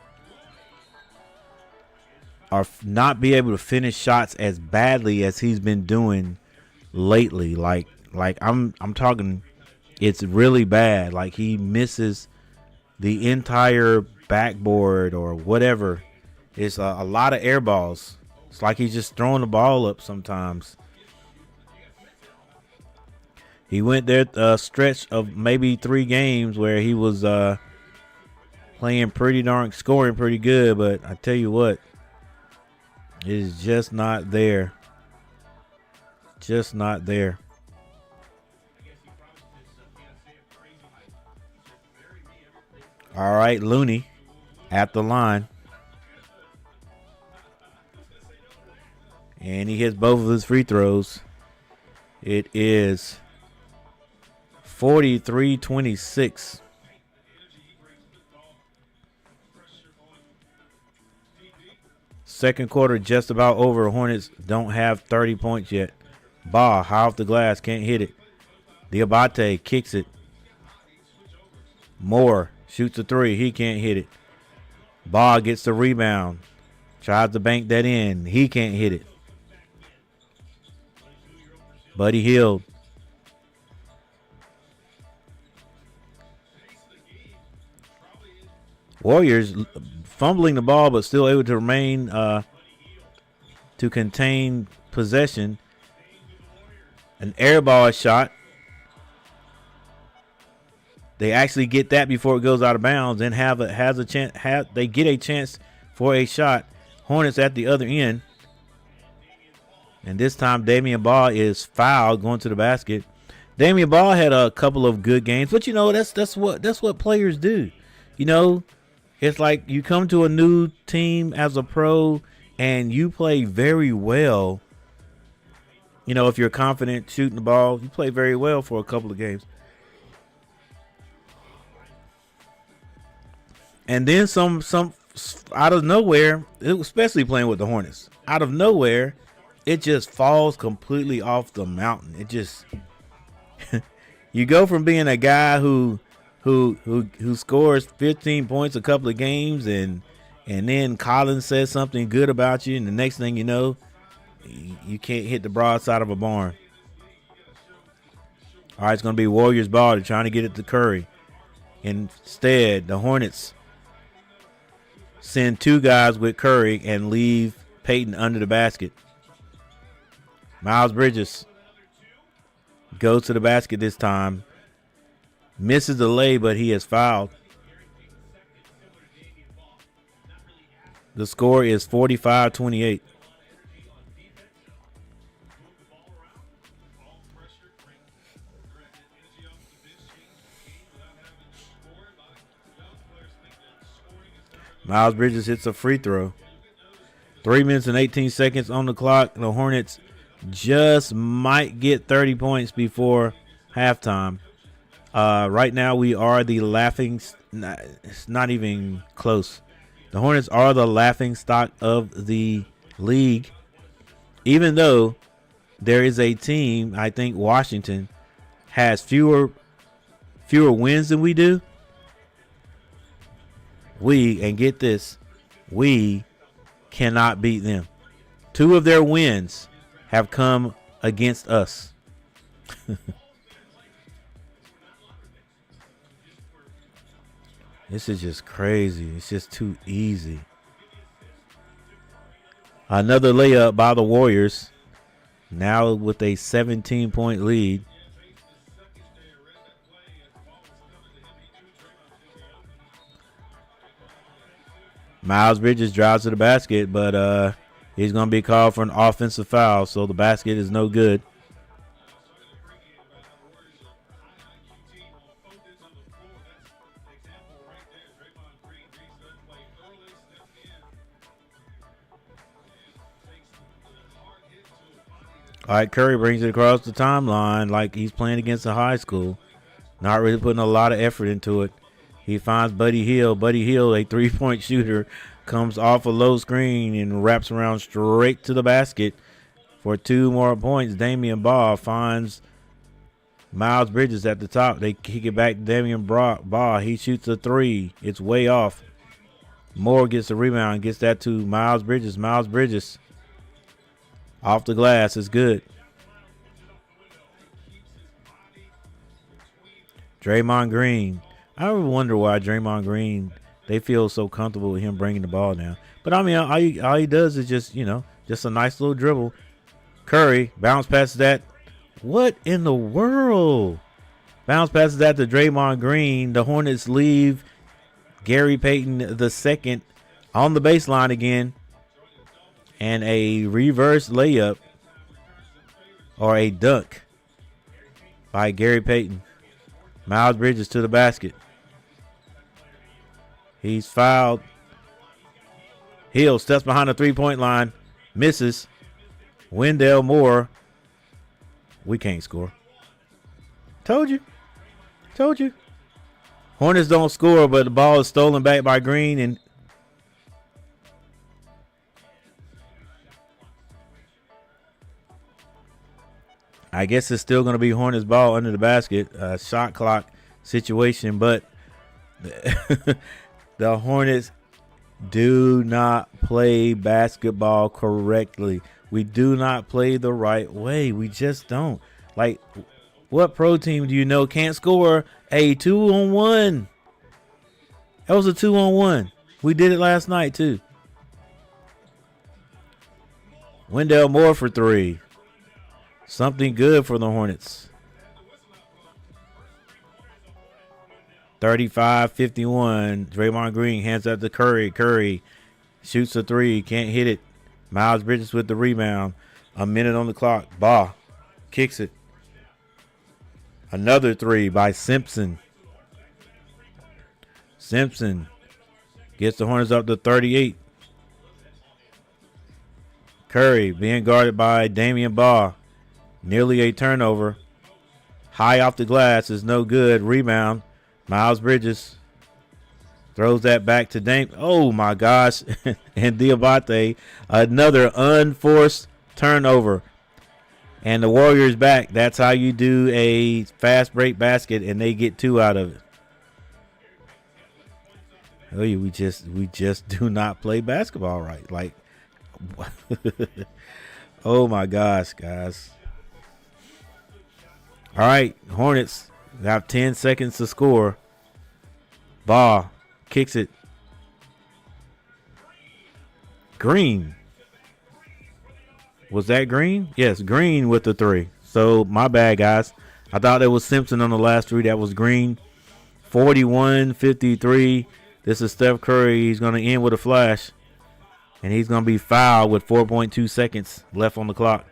or not be able to finish shots as badly as he's been doing lately. Like I'm talking, it's really bad. Like he misses the entire backboard or whatever. It's a lot of air balls. It's like he's just throwing the ball up sometimes. He went there a stretch of maybe 3 games where he was scoring pretty good, but I tell you what, it's just not there. Just not there. All right, Looney at the line. And he hits both of his free throws. It is 43-26. Second quarter just about over. Hornets don't have 30 points yet. Ba, high off the glass, can't hit it. Diabate kicks it. Moore shoots a 3. He can't hit it. Ba gets the rebound. Tries to bank that in. He can't hit it. Buddy Hield. Warriors fumbling the ball, but still able to remain to contain possession. An air ball shot. They actually get that before it goes out of bounds and they get a chance for a shot. Hornets at the other end. And this time Damian Ball is fouled going to the basket. Damian Ball had a couple of good games, but that's what players do. It's like you come to a new team as a pro and you play very well. If you're confident shooting the ball, you play very well for a couple of games. And then some out of nowhere, especially playing with the Hornets, out of nowhere, it just falls completely off the mountain. It just you go from being a guy who scores 15 points a couple of games and then Collins says something good about you, and the next thing you know, you can't hit the broadside of a barn. All right, it's going to be Warriors ball. They're trying to get it to Curry. Instead, the Hornets send 2 guys with Curry and leave Payton under the basket. Miles Bridges goes to the basket this time. Misses the lay, but he is fouled. The score is 45-28. Miles Bridges hits a free throw. 3 minutes and 18 seconds on the clock. The Hornets just might get 30 points before halftime. Right now, we are the laughing. It's not even close. The Hornets are the laughing stock of the league. Even though there is a team, I think Washington has fewer wins than we do. And get this, we cannot beat them. 2 of their wins have come against us. This is just crazy. It's just too easy. Another layup by the Warriors. Now with a 17-point lead. Miles Bridges drives to the basket, but he's going to be called for an offensive foul, so the basket is no good. All right, Curry brings it across the timeline like he's playing against a high school. Not really putting a lot of effort into it. He finds Buddy Hield. Buddy Hield, a three-point shooter, comes off a low screen and wraps around straight to the basket for 2 more points. Damian Baugh finds Miles Bridges at the top. They kick it back to Damian Baugh. He shoots a 3. It's way off. Moore gets the rebound, gets that to Miles Bridges. Miles Bridges off the glass is good. Draymond Green. I wonder why Draymond Green, they feel so comfortable with him bringing the ball down. But, I mean, all he does is just, just a nice little dribble. Curry, bounce passes that. What in the world? Bounce passes that to Draymond Green. The Hornets leave Gary Payton II on the baseline again. And a reverse layup or a dunk by Gary Payton. Miles Bridges to the basket. He's fouled. Hill steps behind the three-point line. Misses. Wendell Moore. We can't score. Told you. Hornets don't score, but the ball is stolen back by Green. And I guess it's still going to be Hornets ball under the basket. Shot clock situation, but the Hornets do not play basketball correctly. We do not play the right way. We just don't. Like, what pro team do you know can't score a 2-on-1? That was a 2-on-1. We did it last night, too. Wendell Moore for 3. Something good for the Hornets. 35-51. Draymond Green hands up to Curry. Curry shoots a 3. Can't hit it. Miles Bridges with the rebound. A minute on the clock. Baugh kicks it. Another 3 by Simpson. Simpson gets the Hornets up to 38. Curry being guarded by Damian Baugh. Nearly a turnover. High off the glass is no good. Rebound. Miles Bridges throws that back to Dame. Oh, my gosh. And Diabate, another unforced turnover. And the Warriors back. That's how you do a fast break basket, and they get 2 out of it. Oh, we just do not play basketball right. Like, oh, my gosh, guys. All right, Hornets have 10 seconds to score. Baugh kicks it. Green. Was that Green? Yes, Green with the 3. So, my bad, guys. I thought it was Simpson on the last 3. That was Green. 41-53. This is Steph Curry. He's going to end with a flash. And he's going to be fouled with 4.2 seconds left on the clock.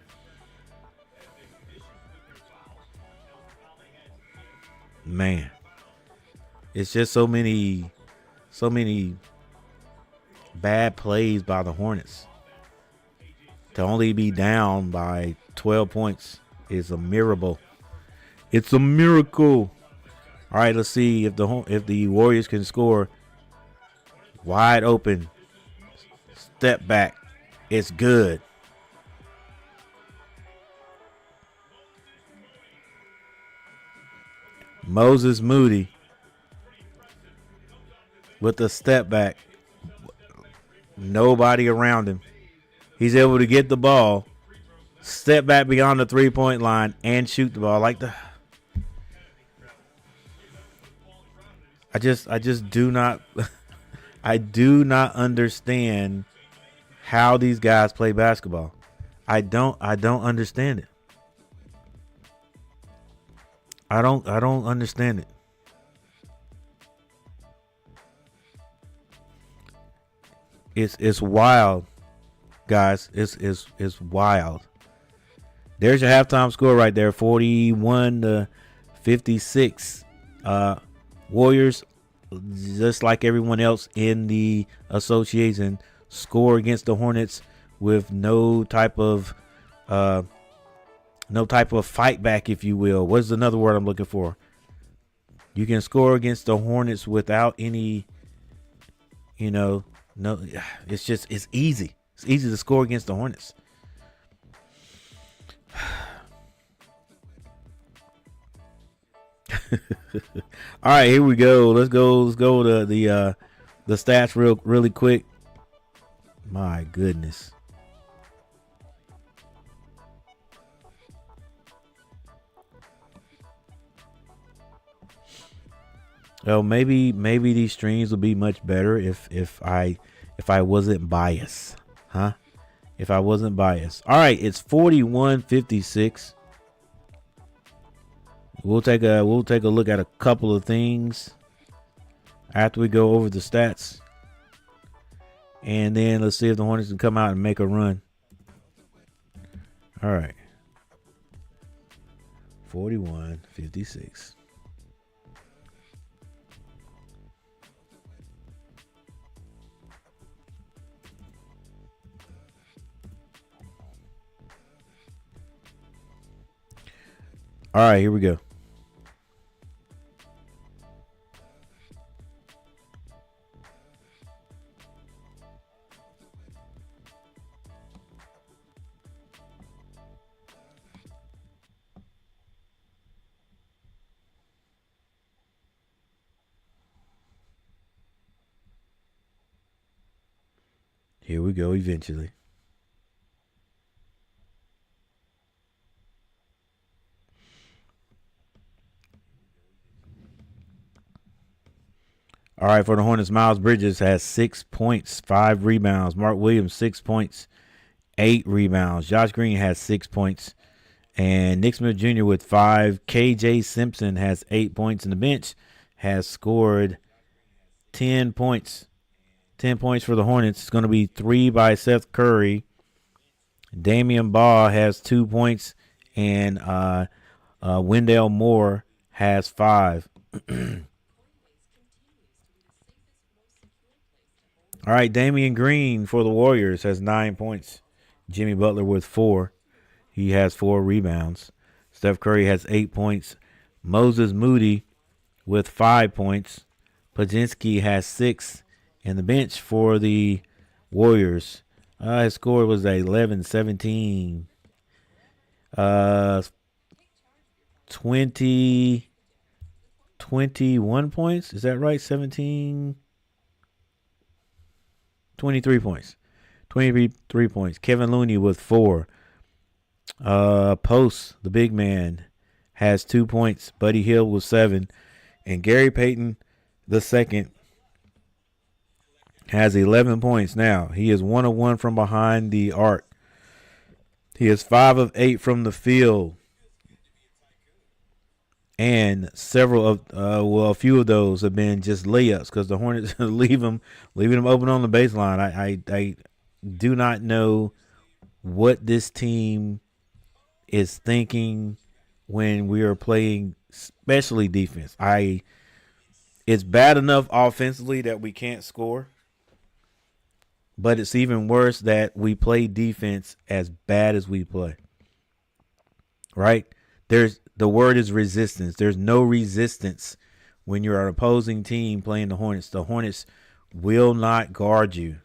Man, it's just so many bad plays by the Hornets. To only be down by 12 points is a miracle. It's a miracle. All right, let's see if the Warriors can score. Wide open. Step back. It's good. Moses Moody with a step back. Nobody around him. He's able to get the ball, step back beyond the 3-point line, and shoot the ball. I just do not I do not understand how these guys play basketball. I don't understand it. I don't understand it. It's wild, guys. It's wild. There's your halftime score right there, 41-56. Warriors, just like everyone else in the association, score against the Hornets with no type of fight back, if you will. What's another word I'm looking for? You can score against the Hornets without any, no. It's easy. It's easy to score against the Hornets. All right, here we go. Let's go to the stats really quick. My goodness. Well, maybe these streams will be much better if I wasn't biased, huh? If I wasn't biased. All right, it's 41-56. We'll take a look at a couple of things after we go over the stats, and then let's see if the Hornets can come out and make a run. All right, 41-56. All right, here we go. Here we go eventually. All right, for the Hornets, Miles Bridges has 6 points, 5 rebounds. Mark Williams, 6 points, 8 rebounds. Josh Green has 6 points. And Nick Smith Jr. with 5. KJ Simpson has 8 points. And the bench has scored 10 points. 10 points for the Hornets. It's going to be 3 by Seth Curry. Damian Baugh has 2 points. And Wendell Moore has 5. All right, Damian Green for the Warriors has 9 points. Jimmy Butler with 4. He has 4 rebounds. Steph Curry has 8 points. Moses Moody with 5 points. Pajinski has 6. And the bench for the Warriors, his score was 11-17. 21 points. Is that right? 17... 23 points. 23 points. Kevin Looney with 4. Post, the big man, has 2 points. Buddy Hield with 7. And Gary Payton, the second, has 11 points now. He is 1 of 1 from behind the arc. He is 5 of 8 from the field. And several of, a few of those have been just layups because the Hornets leaving them open on the baseline. do not know what this team is thinking when we are playing, especially defense. It's bad enough offensively that we can't score, but it's even worse that we play defense as bad as we play. Right? The word is resistance. There's no resistance when you're an opposing team playing the Hornets. The Hornets will not guard you.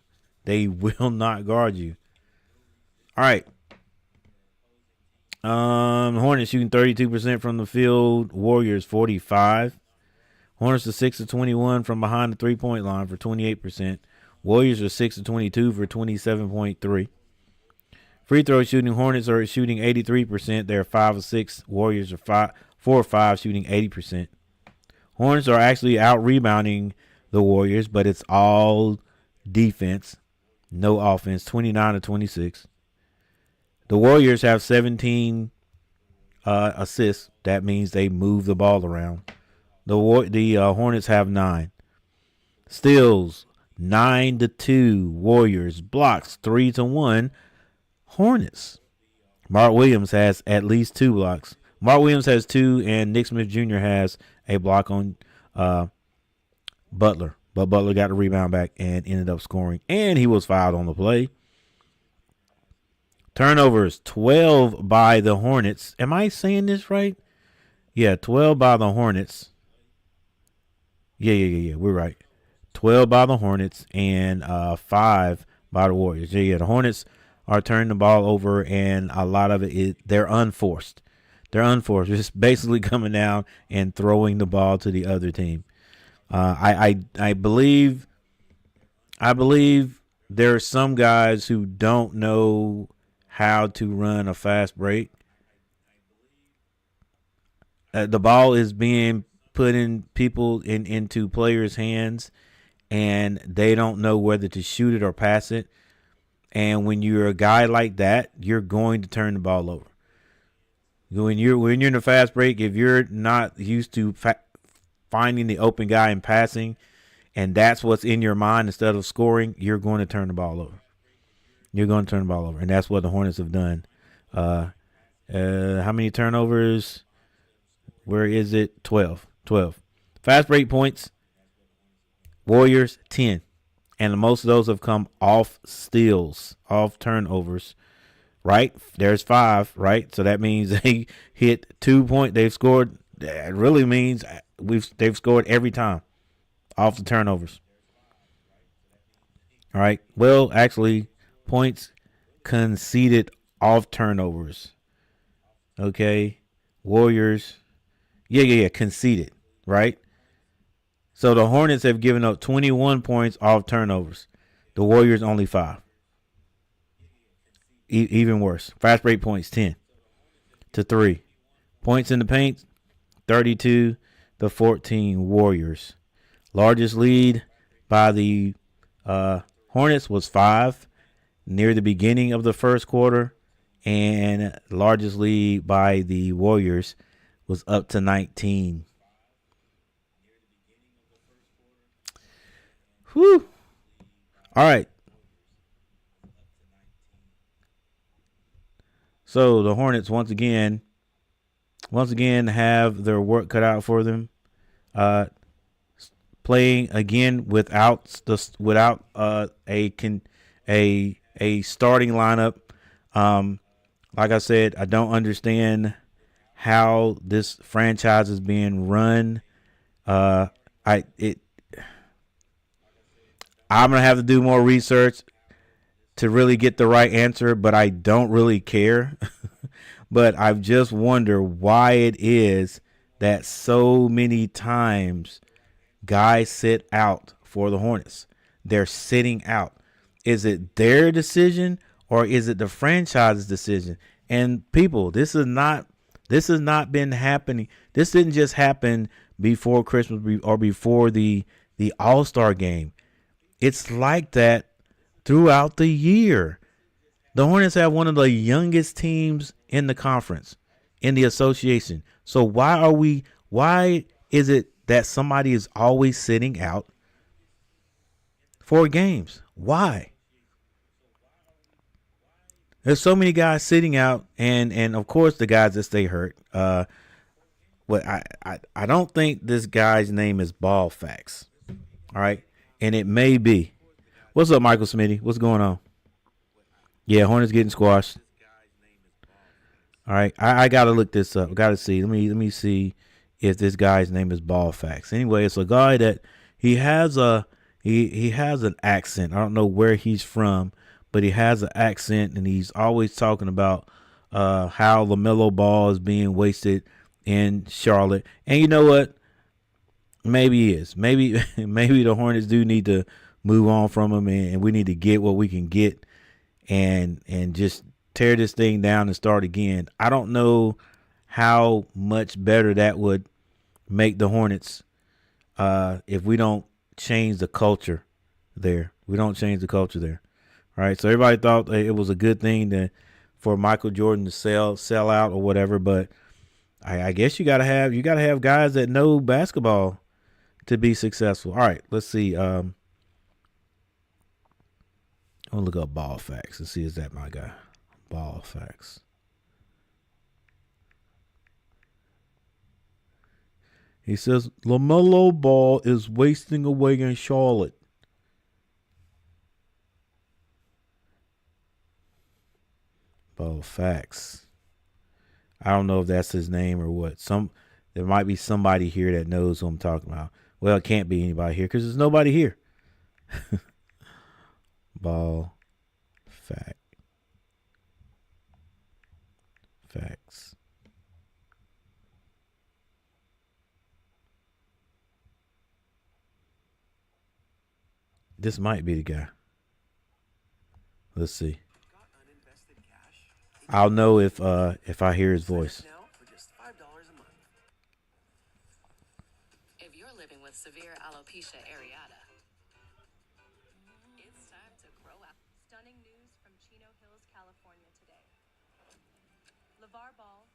They will not guard you. All right. Hornets shooting 32% from the field. Warriors 45. Hornets are 6 of 21 from behind the 3-point line for 28%. Warriors are 6 of 22 for 27.3. Free throw shooting, Hornets are shooting 83%. They're 5 of 6. Warriors are 4 of 5 shooting 80%. Hornets are actually out rebounding the Warriors, but it's all defense, no offense, 29 to 26. The Warriors have 17 assists. That means they move the ball around. The Hornets have 9. Steals 9 to 2. Warriors. Blocks 3 to 1. Hornets. Mark Williams has at least 2 blocks. Mark Williams has 2, and Nick Smith Jr. has a block on Butler. But Butler got the rebound back and ended up scoring. And he was fouled on the play. Turnovers, 12 by the Hornets. Am I saying this right? Yeah, 12 by the Hornets. Yeah. We're right. 12 by the Hornets and 5 by the Warriors. Yeah. The Hornets are turning the ball over, and a lot of they're unforced. They're unforced. Just basically coming down and throwing the ball to the other team. I believe there are some guys who don't know how to run a fast break. The ball is being put into players' hands, and they don't know whether to shoot it or pass it. And when you're a guy like that, you're going to turn the ball over. When you're in a fast break, if you're not used to finding the open guy and passing, and that's what's in your mind instead of scoring, you're going to turn the ball over. And that's what the Hornets have done. How many turnovers? Where is it? 12. Fast break points. Warriors, 10. And most of those have come off steals, off turnovers, right? There's 5, right? So that means they hit 2 points. They've scored. That really means they've scored every time off the turnovers. All right. Well, actually, points conceded off turnovers. Okay. Warriors. Yeah. Conceded, right? So the Hornets have given up 21 points off turnovers. The Warriors only 5. Even worse. Fast break points 10 to 3. Points in the paint 32 to 14 Warriors. Largest lead by the Hornets was 5 near the beginning of the first quarter, and largest lead by the Warriors was up to 19. Whew. All right. So the Hornets once again have their work cut out for them. Playing again without a starting lineup. Like I said, I don't understand how this franchise is being run. I'm gonna have to do more research to really get the right answer, but I don't really care. But I just wonder why it is that so many times guys sit out for the Hornets. They're sitting out. Is it their decision or is it the franchise's decision? And people, this has not been happening. This didn't just happen before Christmas or before the All-Star game. It's like that throughout the year. The Hornets have one of the youngest teams in the conference, in the association. So why is it that somebody is always sitting out for games? Why? There's so many guys sitting out, and of course the guys that stay hurt. But I don't think this guy's name is Ball Facts. All right, and it may be. What's up, Michael Smitty? What's going on? Yeah, Hornets getting squashed. All right, I gotta look this up. I gotta see. Let me see if this guy's name is Ball Facts. Anyway, it's a guy that he has an accent. I don't know where he's from, but he has an accent, and he's always talking about how LaMelo Ball is being wasted in Charlotte. And you know what? Maybe he is. Maybe maybe the Hornets do need to move on from him, and we need to get what we can get, and just tear this thing down and start again. I don't know how much better that would make the Hornets if we don't change the culture there. We don't change the culture there. All right. So everybody thought it was a good thing for Michael Jordan to sell out or whatever, but I guess you gotta have guys that know basketball to be successful. All right, let's see. I'm gonna look up Ball Facts and see is that my guy. Ball Facts. He says LaMelo Ball is wasting away in Charlotte. Ball Facts. I don't know if that's his name or what. There might be somebody here that knows who I'm talking about. Well, it can't be anybody here because there's nobody here. Ball facts. This might be the guy. Let's see. I'll know if I hear his voice. If you're living with severe alopecia areata, it's time to grow out. Stunning news from Chino Hills, California today. LeVar Ball,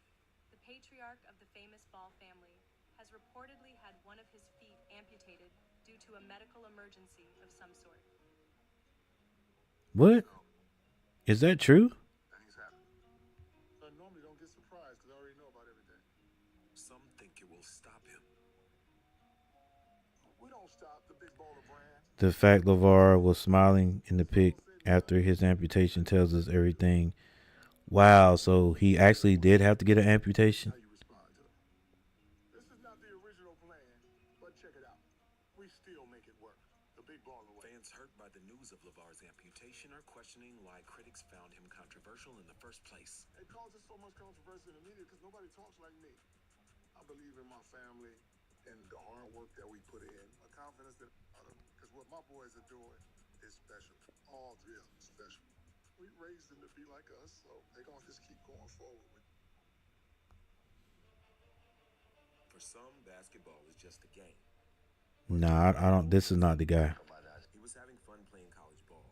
the patriarch of the famous Ball family, has reportedly had one of his feet amputated due to a medical emergency of some sort. What? Is that true? The fact LeVar was smiling in the pic after his amputation tells us everything. Wow, so he actually did have to get an amputation? This is not the original plan, but check it out. We still make it work. The big ball away. Fans hurt by the news of LeVar's amputation are questioning why critics found him controversial in the first place. It causes so much controversy in the media because nobody talks like me. I believe in my family and the hard work that we put in. A confidence that, because what my boys are doing is special. All three of them special. We raised them to be like us, so they're going to just keep going forward with. For some, basketball is just a game. Nah, I don't. This is not the guy. He was having fun playing college ball.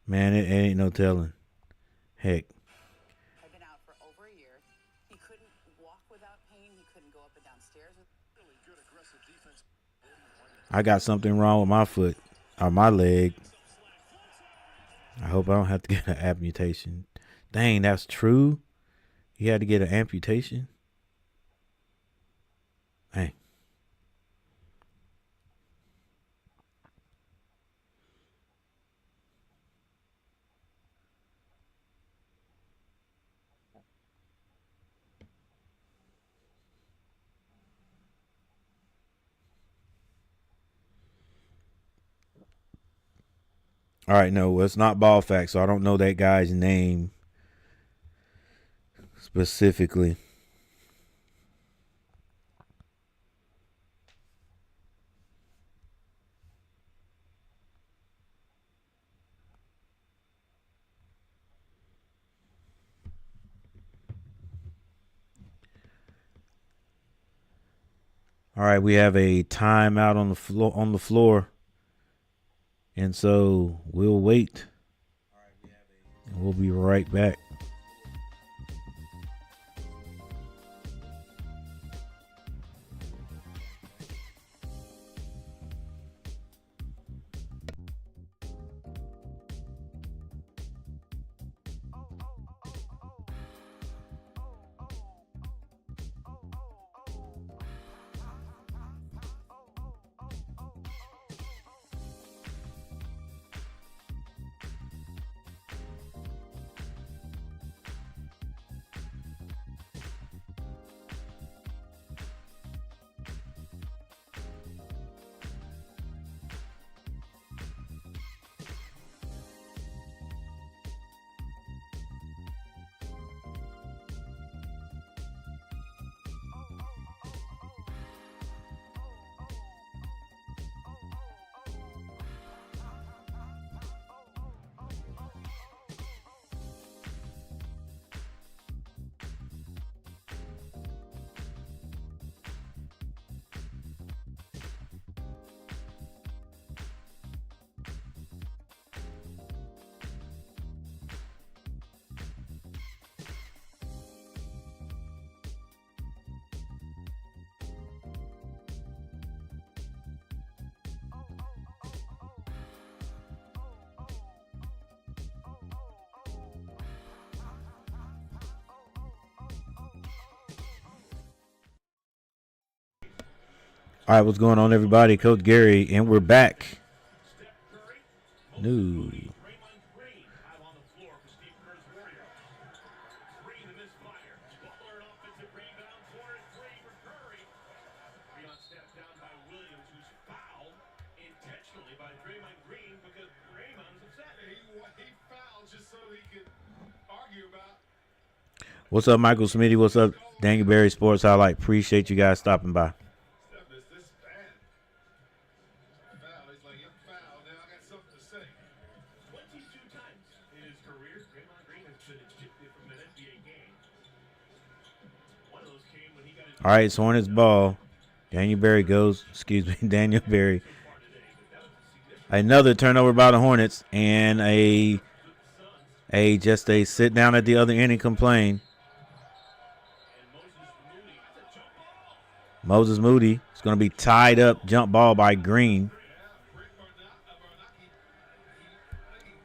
Man, it ain't no telling. Heck. Had been out for over a year. He couldn't walk without pain. He couldn't go up and down stairs. Really good aggressive defense. I got something wrong with my foot or my leg. I hope I don't have to get an amputation. Dang, that's true. He had to get an amputation. Dang. All right, no, it's not Ball Fact, so I don't know that guy's name specifically. All right, we have a timeout on the floor. And so we'll wait. And we'll be right back. All right, what's going on, everybody? Coach Gary, and we're back. No. What's up, Michael Smitty? What's up, Daniel Berry Sports Highlight? Appreciate you guys stopping by. All right, it's Hornets ball. Daniel Berry goes. Excuse me, Daniel Berry. Another turnover by the Hornets, and a sit down at the other end and complain. Moses Moody is going to be tied up. Jump ball by Green.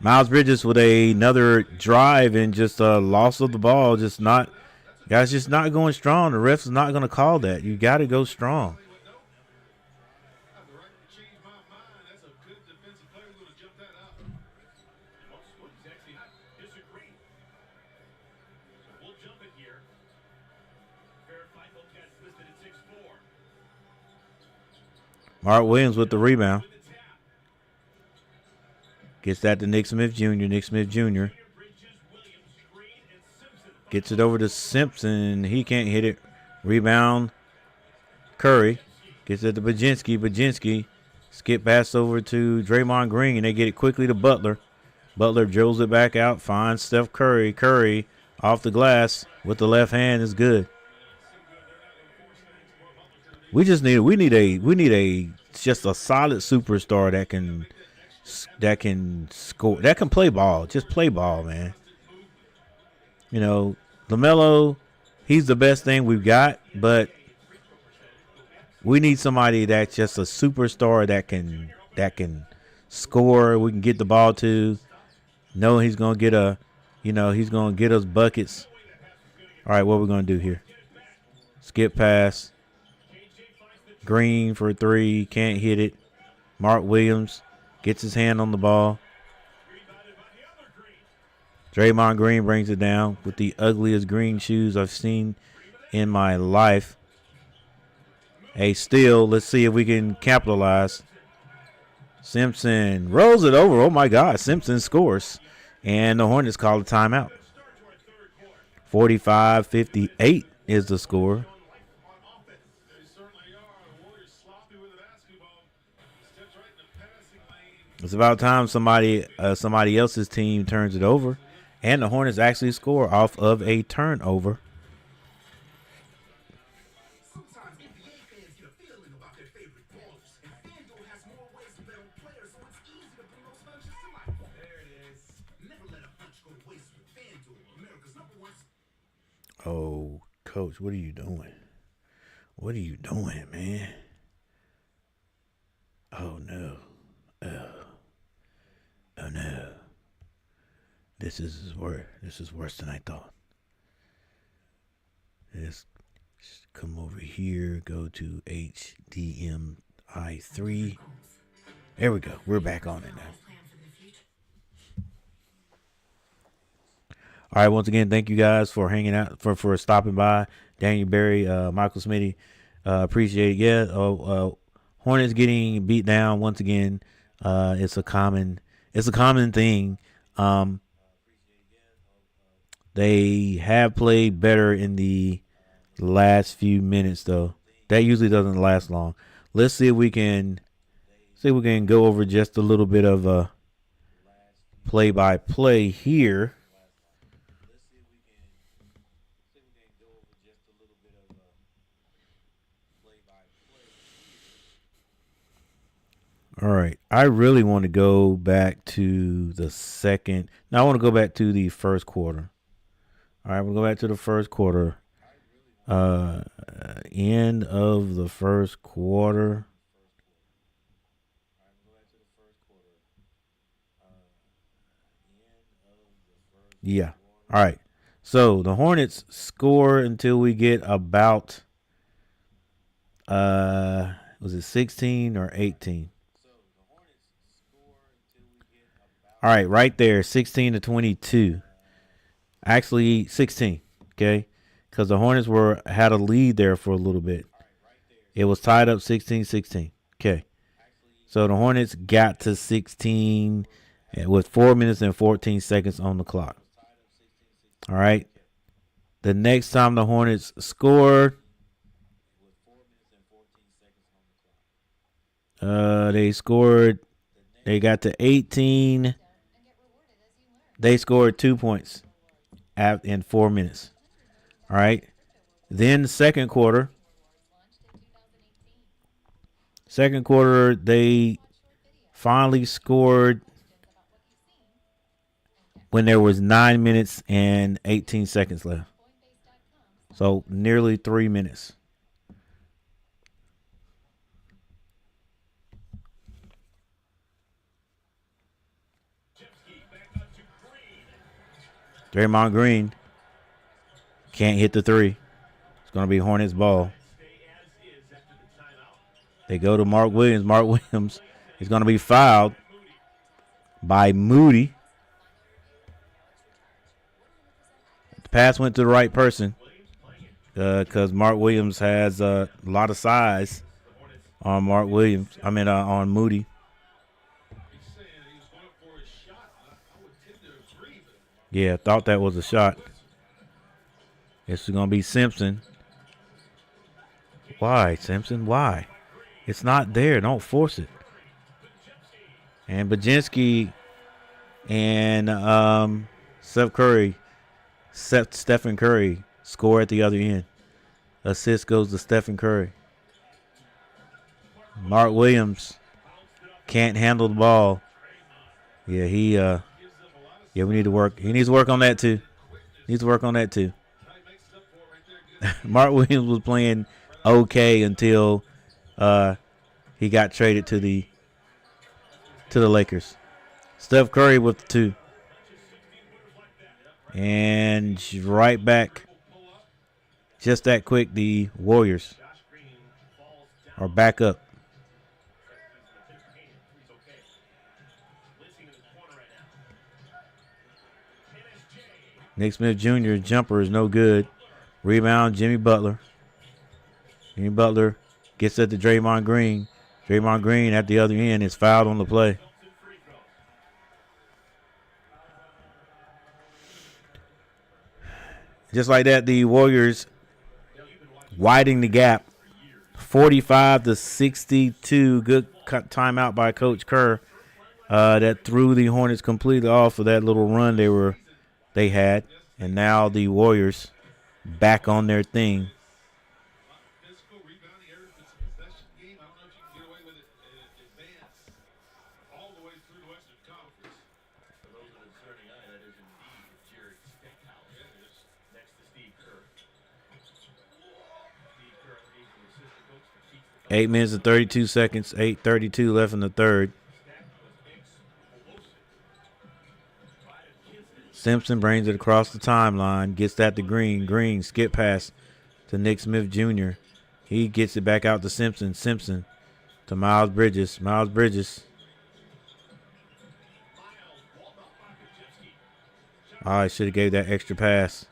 Miles Bridges with another drive and just a loss of the ball. Just not going strong. The ref's not going to call that. You got to go strong. Mark Williams with the rebound. Gets that to Nick Smith Jr. Nick Smith Jr. Gets it over to Simpson. He can't hit it. Rebound. Curry. Gets it to Baginski. Baginski. Skip pass over to Draymond Green, and they get it quickly to Butler. Butler drills it back out. Finds Steph Curry. Curry off the glass with the left hand is good. We need just a solid superstar that can score, that can play ball. Just play ball, man. You know, LaMelo, he's the best thing we've got, but we need somebody that's just a superstar that can score. We can get the ball to. Know he's gonna get he's gonna get us buckets. All right, what we're gonna do here? Skip pass. Green for three, can't hit it. Mark Williams gets his hand on the ball. Draymond Green brings it down with the ugliest green shoes I've seen in my life. A steal. Let's see if we can capitalize. Simpson rolls it over. Oh, my God. Simpson scores. And the Hornets call a timeout. 45-58 is the score. It's about time somebody else's team turns it over, and the Hornets actually score off of a turnover. Oh, Coach, what are you doing? What are you doing, man? Oh, no. Oh no. This is worse than I thought. Let's come over here, go to HDMI3. There we go. We're back on it now. All right, once again, thank you guys for hanging out, for stopping by. Daniel Berry, Michael Smitty, appreciate it. Yeah, Hornets getting beat down once again. It's a common thing. They have played better in the last few minutes, though. That usually doesn't last long. Let's see if we can go over just a little bit of a play-by-play here. All right. I really want to go back to the second. Now I want to go back to the first quarter. All right, we'll go back to the first quarter. End of the first quarter. Yeah. All right. So the Hornets score until we get about Was it 16 or 18? All right, right there, 16 to 22. Actually, 16. Okay, because the Hornets had a lead there for a little bit. It was tied up 16-16. Okay, so the Hornets got to 16 with 4 minutes and 14 seconds on the clock. All right. The next time the Hornets scored, they got to 18. They scored 2 points in 4 minutes. All right. Then second quarter, they finally scored when there was 9 minutes and 18 seconds left. So nearly 3 minutes. Draymond Green can't hit the three. It's going to be Hornets ball. They go to Mark Williams. Mark Williams is going to be fouled by Moody. The pass went to the right person because Mark Williams has a lot of size on on Moody. Yeah, thought that was a shot. It's going to be Simpson. Why, Simpson? Why? It's not there. Don't force it. And Baginski and Stephen Curry score at the other end. Assist goes to Stephen Curry. Mark Williams can't handle the ball. Yeah, we need to work. He needs to work on that too. Mark Williams was playing okay until he got traded to the Lakers. Steph Curry with the 2. And right back, just that quick, the Warriors are back up. Nick Smith Jr. jumper is no good. Rebound, Jimmy Butler. Jimmy Butler gets at the Draymond Green. Draymond Green at the other end is fouled on the play. Just like that, the Warriors widening the gap, 45-62. Good timeout by Coach Kerr that threw the Hornets completely off of that little run they had, and now the Warriors back on their thing. Eight minutes and 32 seconds, 8:32 left in the third. Simpson brings it across the timeline, gets that to Green. Green skip pass to Nick Smith Jr. He gets it back out to Simpson. Simpson to Miles Bridges. Miles Bridges. I should have gave that extra pass.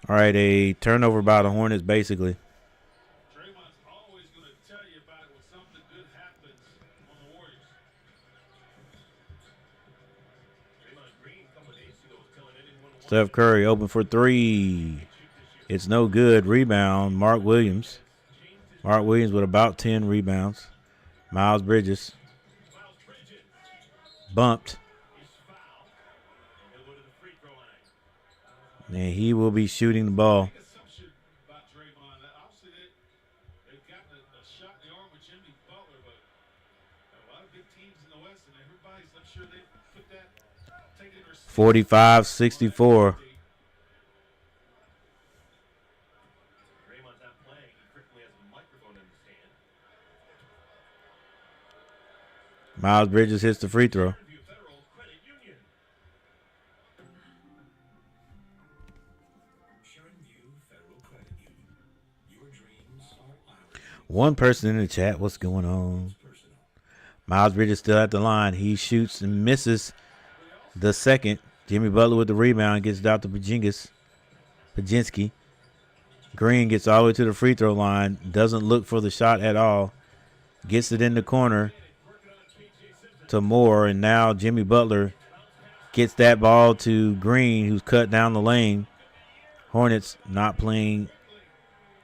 All right, a turnover by the Hornets, basically. Draymond's always going to tell you about it when something good happens on the Warriors. Draymond Green, a couple of days ago, was telling anyone. Steph Curry open for 3. It's no good. Rebound, Mark Williams. Mark Williams with about 10 rebounds. Miles Bridges. Bumped. And he will be shooting the ball. They've gotten a shot in the arm with Jimmy Butler, but a lot of big teams in the West, and everybody's, I'm sure they put that, take it in 45-64. Draymond's not playing. He frequently has a microphone in his hand. Miles Bridges hits the free throw. Federal One person in the chat, what's going on? Miles Bridges still at the line. He shoots and misses the second. Jimmy Butler with the rebound gets it out to Pajinski. Green gets all the way to the free throw line. Doesn't look for the shot at all. Gets it in the corner to Moore. And now Jimmy Butler gets that ball to Green, who's cut down the lane. Hornets not playing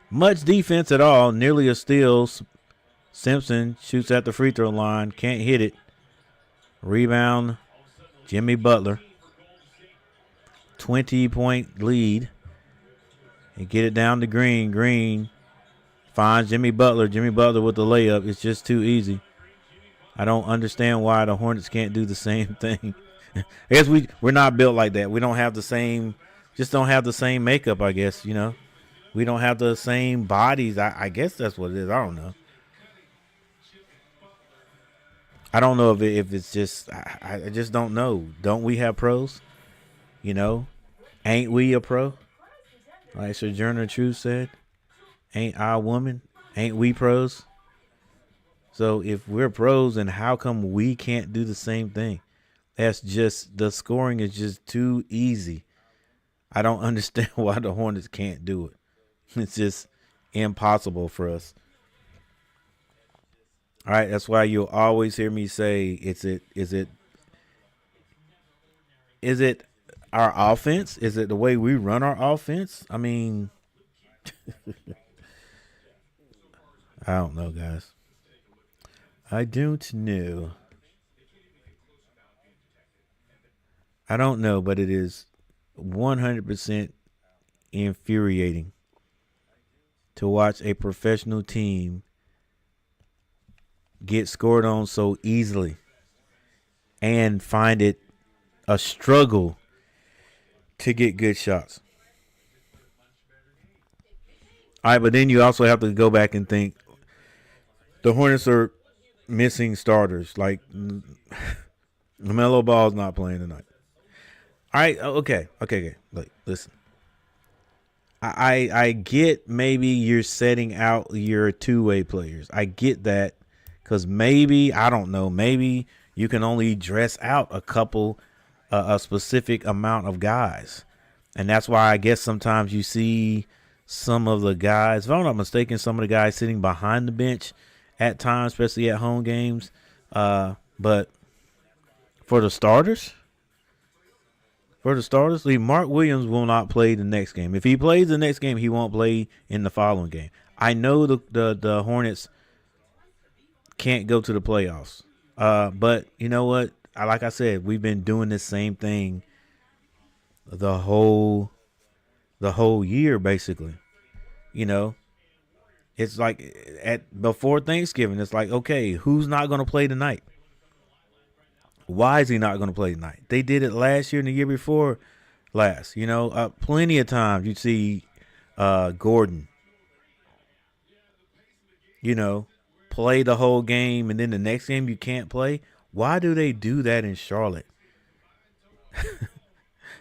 much defense at all. Nearly a steal. Simpson shoots at the free throw line. Can't hit it. Rebound, Jimmy Butler. 20-point lead. And get it down to Green. Green finds Jimmy Butler. Jimmy Butler with the layup. It's just too easy. I don't understand why the Hornets can't do the same thing. I guess we're not built like that. We don't have the same, just don't have the same makeup, I guess, you know. We don't have the same bodies. I guess that's what it is. I don't know. I don't know if it's just, I just don't know. Don't we have pros? You know, ain't we a pro? Like Sojourner Truth said, ain't our woman? Ain't we pros? So if we're pros, then how come we can't do the same thing? That's just, the scoring is just too easy. I don't understand why the Hornets can't do it. It's just impossible for us. All right, that's why you'll always hear me say, is it our offense? Is it the way we run our offense? I mean, I don't know, guys. I don't know. I don't know, but it is 100% infuriating to watch a professional team get scored on so easily and find it a struggle to get good shots. All right, but then you also have to go back and think the Hornets are missing starters. Like, LaMelo Ball's not playing tonight. All right, okay. Look, listen. I get maybe you're setting out your two-way players. I get that because maybe, I don't know, maybe you can only dress out a specific amount of guys. And that's why I guess sometimes you see some of the guys, if I'm not mistaken, some of the guys sitting behind the bench at times, especially at home games. But for the starters, Mark Williams will not play the next game. If he plays the next game, he won't play in the following game. I know the Hornets can't go to the playoffs. But you know what? Like I said, we've been doing this same thing the whole year, basically. You know, it's like before Thanksgiving, it's like, okay, who's not going to play tonight? Why is he not going to play tonight? They did it last year and the year before last. You know, plenty of times you'd see Gordon, you know, play the whole game, and then the next game you can't play. Why do they do that in Charlotte?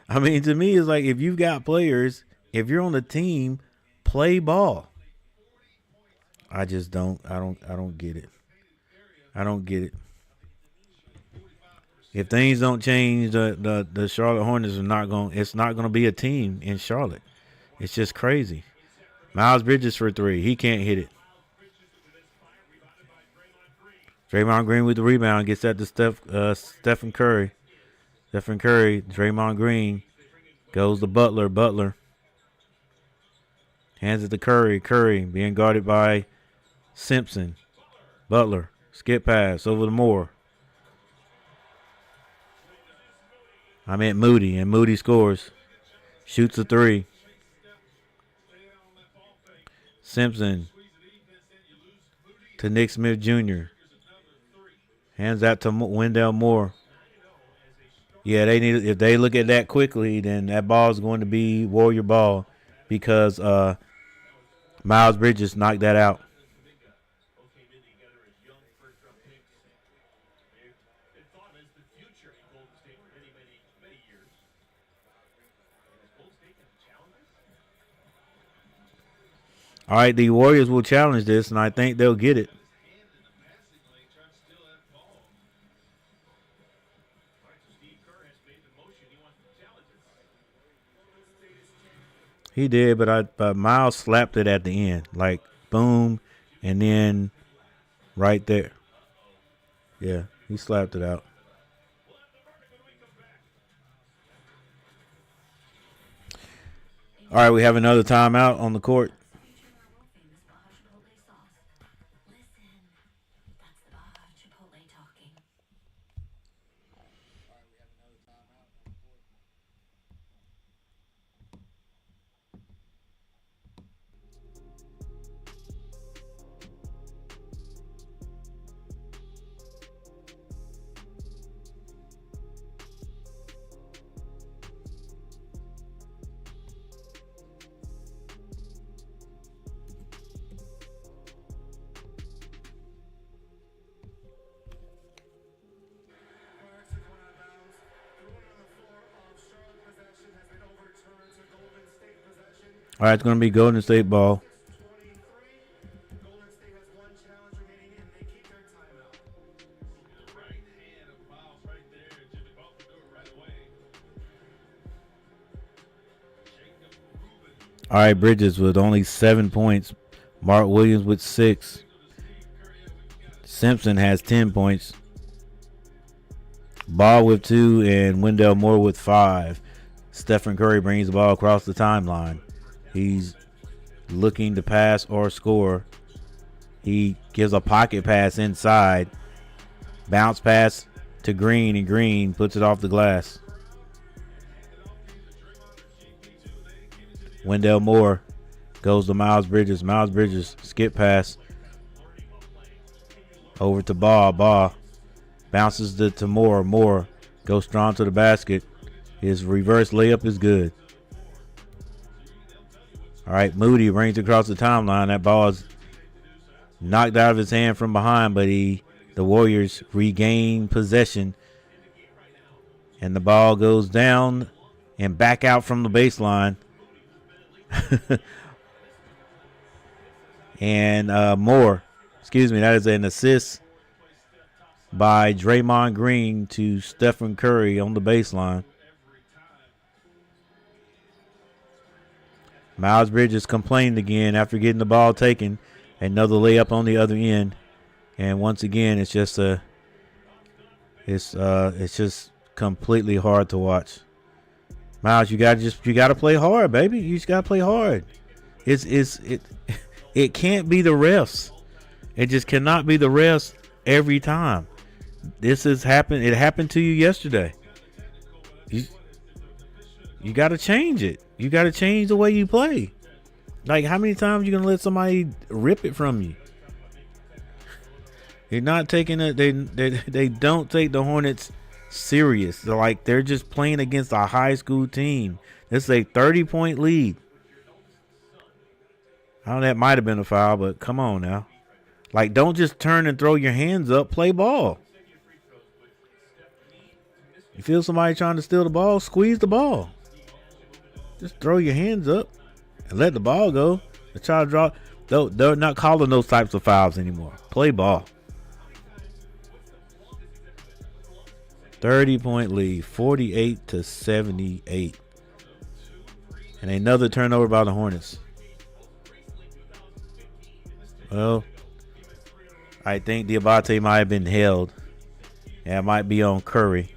I mean, to me, it's like, if you've got players, if you're on the team, play ball. I just don't. I don't get it. I don't get it. If things don't change, the Charlotte Hornets are not going. It's not going to be a team in Charlotte. It's just crazy. Miles Bridges for three. He can't hit it. Draymond Green with the rebound, gets that to Stephen Curry. Stephen Curry, Draymond Green goes to Butler. Butler hands it to Curry. Curry being guarded by Simpson. Butler, skip pass over to Moore. I meant Moody, and Moody scores. Shoots a three. Simpson to Nick Smith Jr. Hands out to Wendell Moore. Yeah, they need. If they look at that quickly, then that ball is going to be Warrior ball, because Miles Bridges knocked that out. All right, the Warriors will challenge this, and I think they'll get it. Hand in the passing lane trying to steal that ball. All right, so Steve Kerr has made the motion. He wants to challenge it. He did, but Miles slapped it at the end, like boom, and then right there. Yeah, he slapped it out. All right, we have another timeout on the court. All right, it's going to be Golden State ball. All right, Bridges with only 7 points. Mark Williams with 6. Simpson has 10 points. Ball with 2 and Wendell Moore with 5. Stephen Curry brings the ball across the timeline. He's looking to pass or score. He gives a pocket pass inside. Bounce pass to Green, and Green puts it off the glass. Wendell Moore goes to Miles Bridges. Miles Bridges skip pass over to Ball. Ball bounces to Moore. Moore goes strong to the basket. His reverse layup is good. All right, Moody brings it across the timeline. That ball is knocked out of his hand from behind, but the Warriors regain possession. And the ball goes down and back out from the baseline. And Moore, that is an assist by Draymond Green to Stephen Curry on the baseline. Miles Bridges complained again after getting the ball taken. Another layup on the other end, and once again, it's just completely hard to watch. Miles, you gotta play hard, baby. You just gotta play hard. It can't be the refs. It just cannot be the refs every time. This has happened. It happened to you yesterday. You got to change it. You got to change the way you play. Like, how many times you gonna let somebody rip it from you? You're not taking it. They don't take the Hornets serious. They're just playing against a high school team. This is a 30-point lead. I know that might have been a foul, but come on now. Like, don't just turn and throw your hands up. Play ball. You feel somebody trying to steal the ball? Squeeze the ball. Just throw your hands up and let the ball go. The child draw. They're not calling those types of fouls anymore. Play ball. 30-point lead, 48-78. And another turnover by the Hornets. Well, I think Diabate might have been held. And it might be on Curry.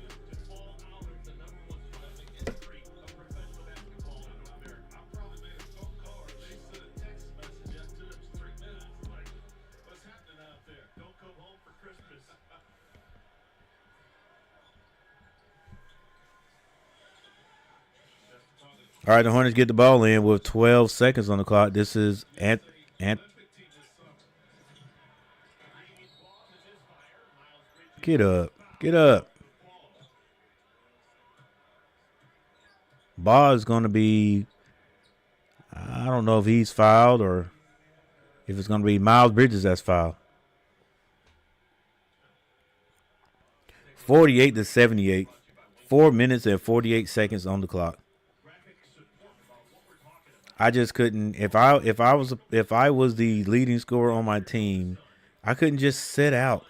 All right, the Hornets get the ball in with 12 seconds on the clock. This is Get up. Get up. Ball is going to be, I don't know if he's fouled or if it's going to be Miles Bridges that's fouled. 48-78. 4 minutes and 48 seconds on the clock. I just couldn't. If I was the leading scorer on my team, I couldn't just sit out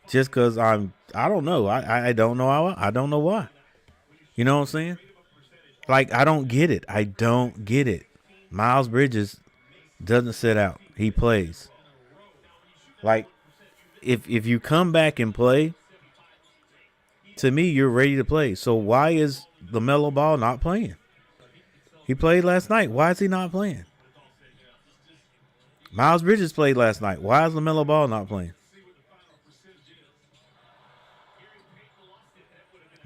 just because I don't know. I don't know how. I don't know why. You know what I'm saying? Like, I don't get it. I don't get it. Miles Bridges doesn't sit out. He plays. Like, if you come back and play, to me, you're ready to play. So why is LaMelo Ball not playing? He played last night. Why is he not playing? Miles Bridges played last night. Why is LaMelo Ball not playing?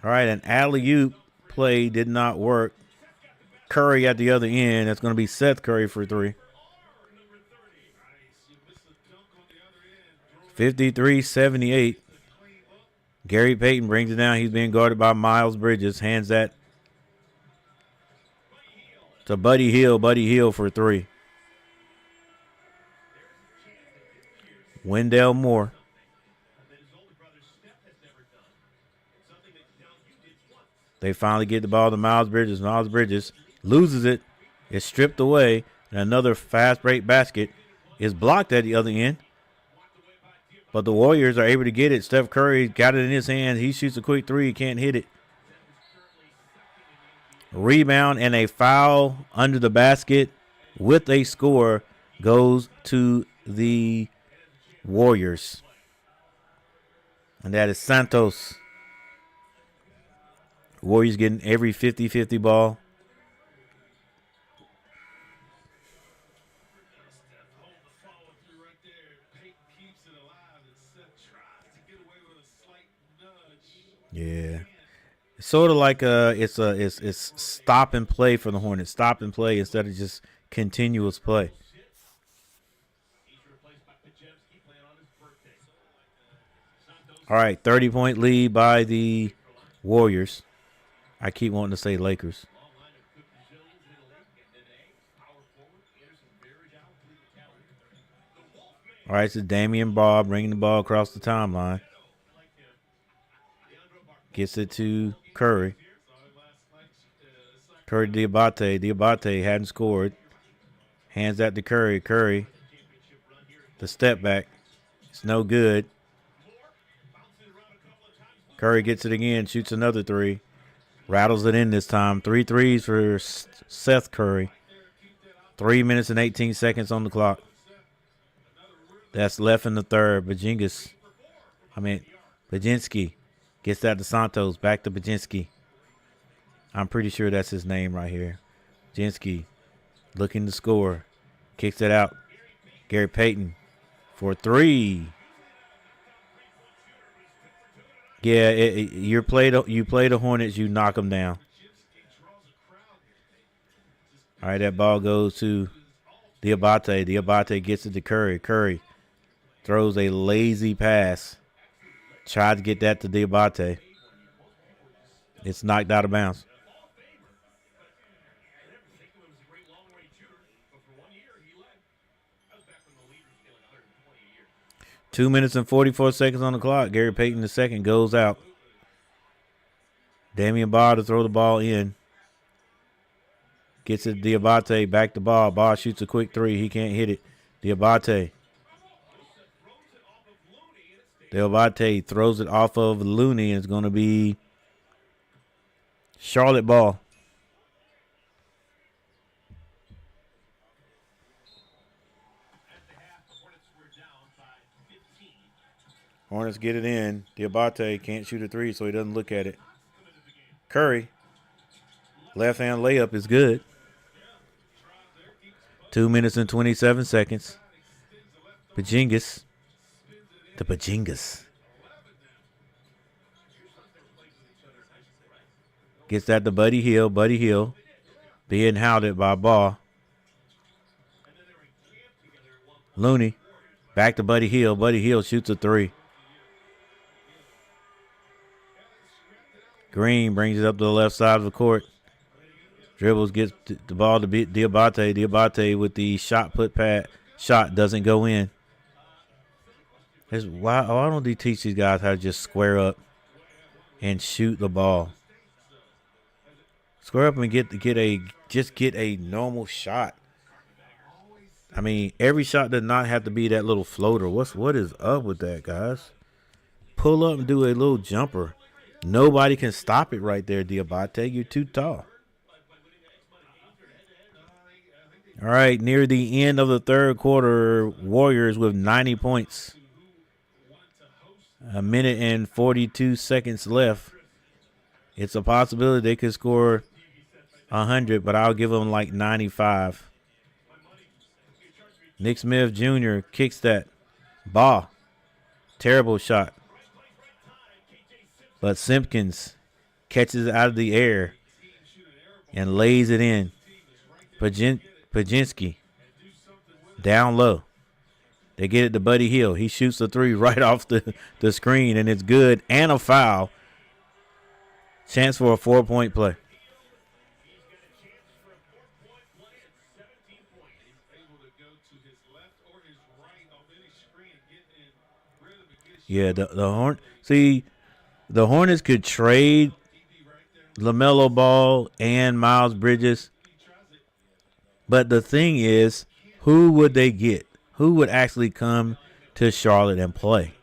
All right, an alley-oop play did not work. Curry at the other end. That's going to be Seth Curry for three. 53-78. Gary Payton brings it down. He's being guarded by Miles Bridges. Hands that to Buddy Hield. Buddy Hield for three. Wendell Moore. They finally get the ball to Miles Bridges. Miles Bridges loses it. It's stripped away. And another fast break basket is blocked at the other end. But the Warriors are able to get it. Steph Curry got it in his hand. He shoots a quick three. He can't hit it. Rebound and a foul under the basket with a score goes to the Warriors. And that is Santos. Warriors getting every 50-50 ball. Yeah. It's sort of like it's stop and play for the Hornets. Stop and play instead of just continuous play. All right, 30-point lead by the Warriors. I keep wanting to say Lakers. All right, so Damian Ball bringing the ball across the timeline. Gets it to Curry. Curry to Diabate. Diabate hadn't scored. Hands that to Curry. Curry. The step back. It's no good. Curry gets it again. Shoots another three. Rattles it in this time. 3 threes for Seth Curry. 3 minutes and 18 seconds on the clock. That's left in the third. Baginski gets that to Santos. Back to Baginski. I'm pretty sure that's his name right here. Baginski looking to score. Kicks it out. Gary Payton for three. Yeah, you play the Hornets, you knock them down. All right, that ball goes to Diabate. Diabate gets it to Curry. Curry throws a lazy pass. Tried to get that to Diabate. It's knocked out of bounds. Two minutes and 44 seconds on the clock. Gary Payton II goes out. Damian Ball to throw the ball in. Gets it to Diabate. Back to Ball. Ball shoots a quick three. He can't hit it. Diabate. Diabate throws it off of Looney, and it's going to be Charlotte ball. Hornets get it in. Diabate can't shoot a three, so he doesn't look at it. Curry. Left-hand layup is good. 2 minutes and 27 seconds. Bagingas. The Bagingas. Gets that to Buddy Hield. Buddy Hield being hounded by Ball. Looney. Back to Buddy Hield. Buddy Hield shoots a three. Green brings it up to the left side of the court. Dribbles, gets the ball to Diabate. Diabate with the shot put pad. Shot doesn't go in. Why don't they teach these guys how to just square up and shoot the ball? Square up and get a normal shot. I mean, every shot does not have to be that little floater. What is up with that, guys? Pull up and do a little jumper. Nobody can stop it right there, Diabate. You're too tall. All right, near the end of the third quarter, Warriors with 90 points. A minute and 42 seconds left. It's a possibility they could score 100, but I'll give them like 95. Nick Smith Jr. kicks that ball. Terrible shot. But Simpkins catches it out of the air and lays it in. Pajinski down low. They get it to Buddy Hield. He shoots the three right off the screen, and it's good and a foul. Chance for a 4-point play. Yeah, the Hornets could trade LaMelo Ball and Miles Bridges. But the thing is, who would they get? Who would actually come to Charlotte and play?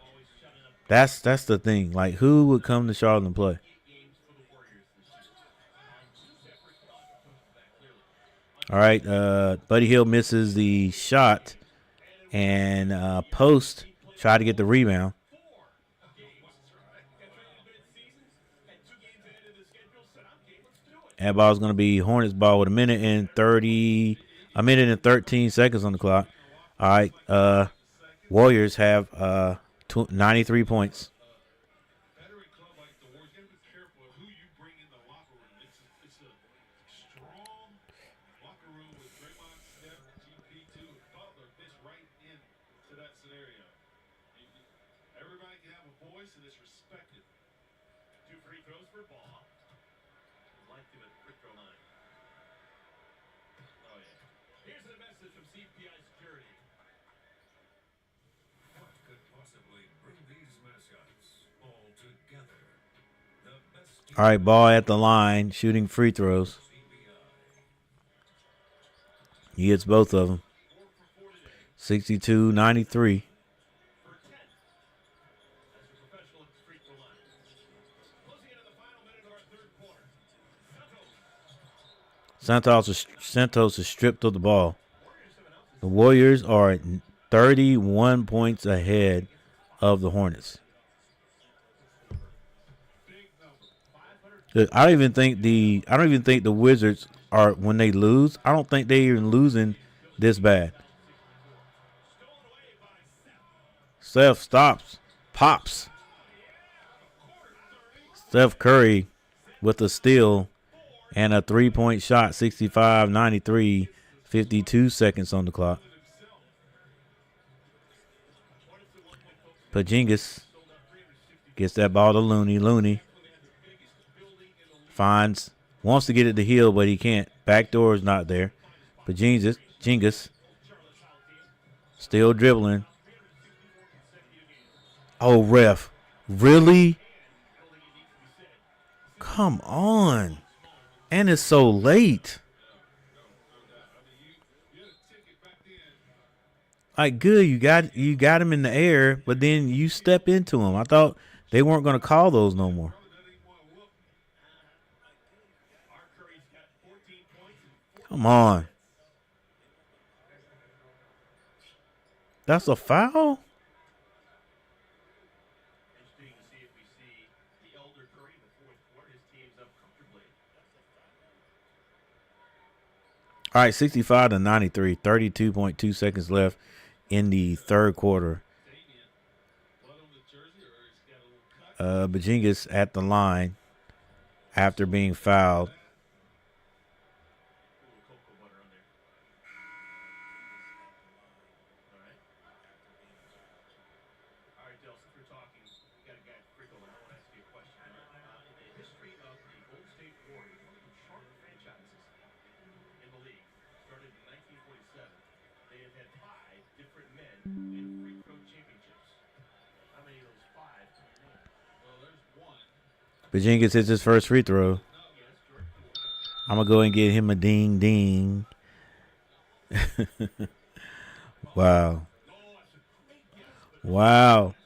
That's the thing. Like, who would come to Charlotte and play? All right, Buddy Hield misses the shot, and Post tried to get the rebound. That ball is going to be Hornets ball with a minute and 13 seconds on the clock. All right, Warriors have 93 points. All right, ball at the line, shooting free throws. He hits both of them. 62-93. Santos is stripped of the ball. The Warriors are at 31 points ahead of the Hornets. I don't even think the Wizards are, when they lose, I don't think they're even losing this bad. Steph stops, pops. Steph Curry with a steal and a 3-point shot, 65-93, 52 seconds on the clock. Pajingas gets that ball to Looney. Looney wants to get it to Hill, but he can't. Backdoor is not there. Pajingas still dribbling. Oh, ref. Really? Come on. And it's so late. Like, good, you got him in the air, but then you step into him. I thought they weren't going to call those no more. Come on. That's a foul? All right, 65-93, 32.2 seconds left in the third quarter. Bajingas at the line after being fouled. Bajingas hits his first free throw. I'm going to go and get him a ding ding. Wow. Wow.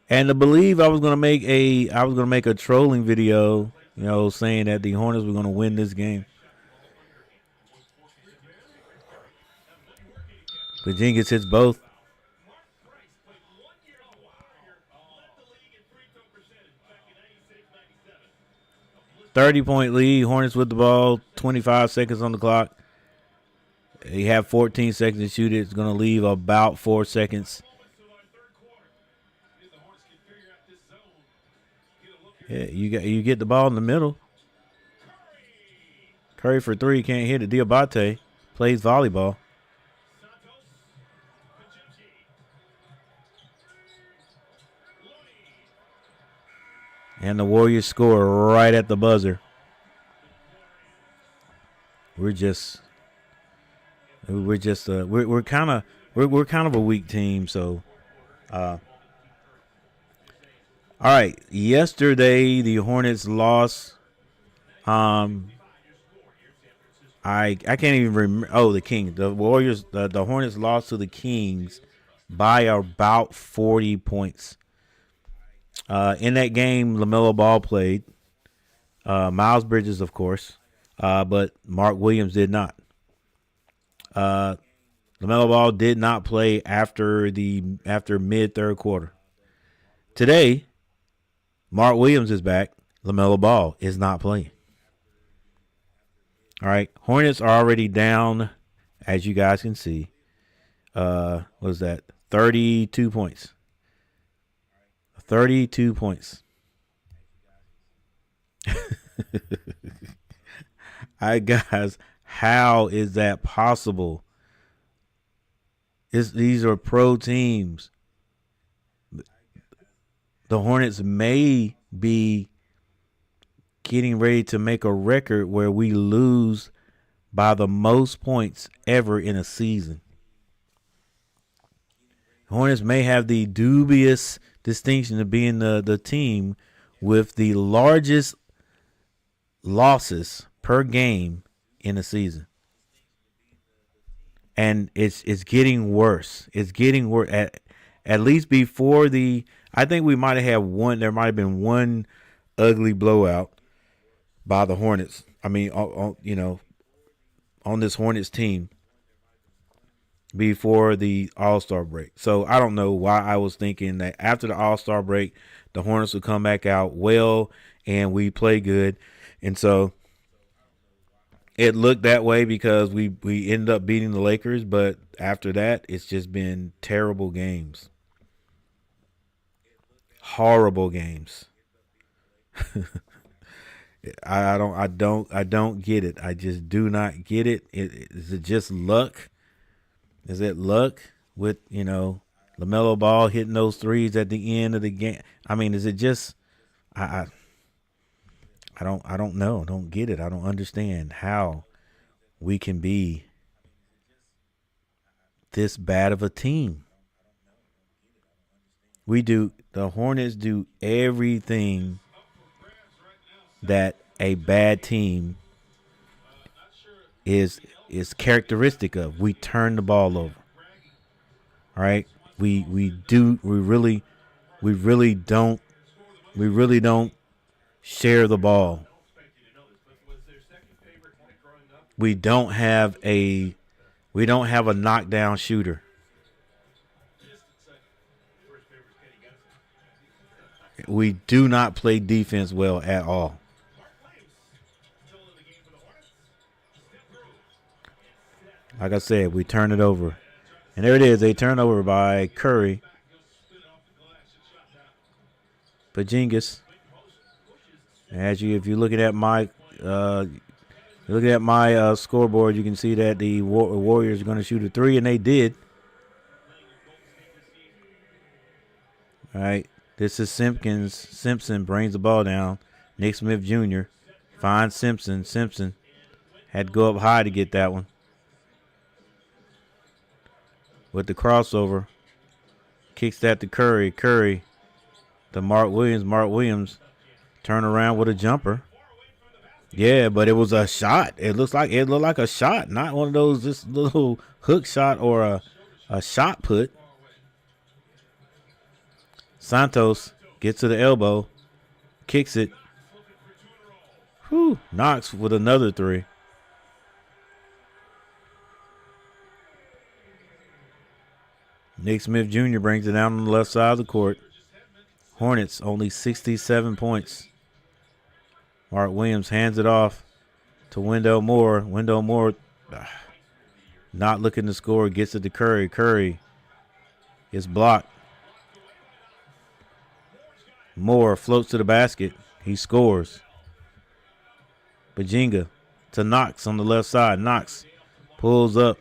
And to believe I was gonna make a trolling video, saying that the Hornets were gonna win this game. But Jenkins hits both. 30-point lead. Hornets with the ball. 25 seconds on the clock. You have 14 seconds to shoot it. It's going to leave about 4 seconds. Yeah, you get the ball in the middle. Curry for three. Can't hit it. Diabate plays volleyball. And the Warriors score right at the buzzer. We're kind of a weak team. So, all right. Yesterday the Hornets lost. I can't even remember. Oh, the Kings. The Warriors. The Hornets lost to the Kings by about 40 points. In that game, LaMelo Ball played. Miles Bridges, of course, but Mark Williams did not. LaMelo Ball did not play after mid third quarter. Today, Mark Williams is back. LaMelo Ball is not playing. All right, Hornets are already down, as you guys can see. What was that? 32 points. 32 points. Guys, how is that possible? These are pro teams. The Hornets may be getting ready to make a record where we lose by the most points ever in a season. Hornets may have the dubious distinction of being the team with the largest losses per game in a season. And it's getting worse. It's getting worse. At least before I think we might have had one. There might have been one ugly blowout by the Hornets. I mean, on this Hornets team before the All-Star break. So I don't know why I was thinking that after the All-Star break, the Hornets would come back out well and we play good. And so it looked that way because we ended up beating the Lakers. But after that, it's just been terrible games. Horrible games. I don't get it. I just do not get it. Is it just luck? Is it luck with, LaMelo Ball hitting those threes at the end of the game? I mean, is it just I don't know. I don't get it. I don't understand how we can be this bad of a team. The Hornets do everything that a bad team is characteristic of. We turn the ball over. All right? We really don't share the ball. We don't have a knockdown shooter. We do not play defense well at all. Like I said, we turn it over. And there it is. They turn over by Curry. Bajingas. If you're looking at my scoreboard, you can see that the Warriors are going to shoot a three, and they did. All right. This is Simpkins. Simpson brings the ball down. Nick Smith Jr. finds Simpson. Simpson had to go up high to get that one. With the crossover. Kicks that to Curry. Curry to Mark Williams. Mark Williams turn around with a jumper. Yeah, but it was a shot. It looked like a shot, not one of those just little hook shot or a shot put. Santos gets to the elbow, kicks it. Whew, Knox with another three. Nick Smith Jr. brings it down on the left side of the court. Hornets only 67 points. Mark Williams hands it off to Wendell Moore. Wendell Moore not looking to score, gets it to Curry. Curry is blocked. Moore floats to the basket. He scores. Bajinga to Knox on the left side. Knox pulls up.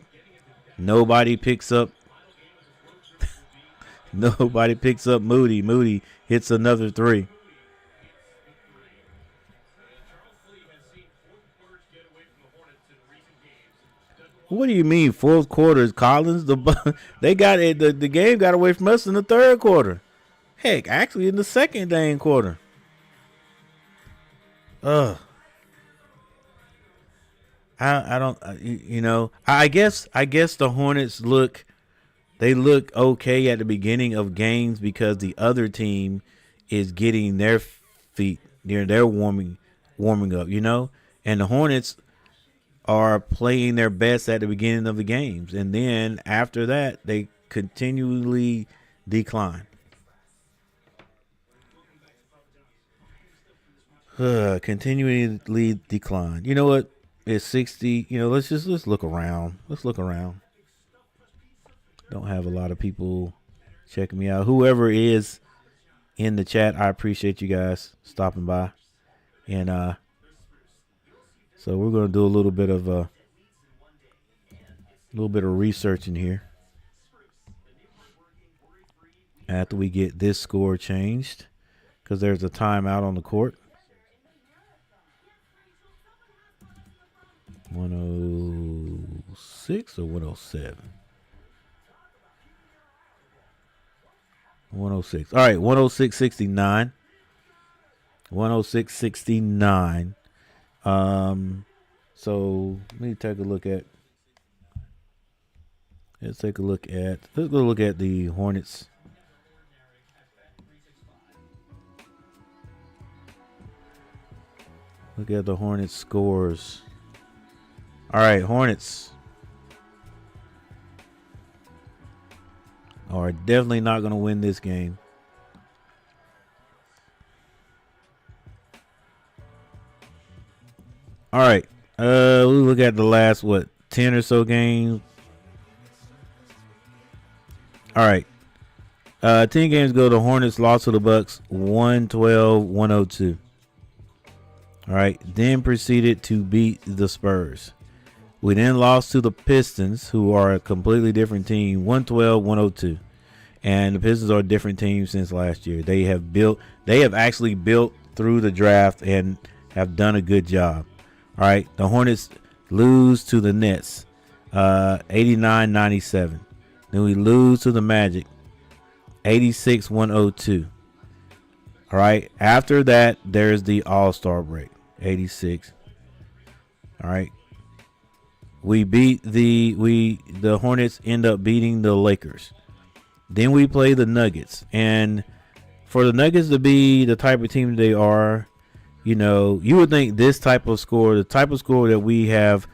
Nobody picks up. Nobody picks up Moody. Moody hits another three. What do you mean fourth quarter is Collins? They got it. The game got away from us in the third quarter. Heck, actually in the second dang quarter. I don't I guess the Hornets look okay at the beginning of games because the other team is getting their feet they're warming up, and the Hornets are playing their best at the beginning of the games, and then after that they continually decline. Continually decline. You know what? It's 60. Let's look around. Don't have a lot of people checking me out. Whoever is in the chat, I appreciate you guys stopping by. And so we're gonna do a little bit of research in here after we get this score changed, because there's a timeout on the court. 106 or 107? 106. All right, 106.69. 106.69. So let's go look at the Hornets. Look at the Hornets scores. All right, Hornets are definitely not going to win this game. All right, we look at the last 10 or so games. All right, 10 games ago, the Hornets lost to the Bucks 112-102. All right, then proceeded to beat the Spurs. We then lost to the Pistons, who are a completely different team, 112-102. And the Pistons are a different team since last year. They have actually built through the draft and have done a good job. All right, the Hornets lose to the Nets, 89-97. Then we lose to the Magic, 86-102. All right, after that, there's the All-Star break, 86. All right. The Hornets end up beating the Lakers. Then we play the Nuggets. And for the Nuggets to be the type of team they are, you would think this type of score, the type of score that we have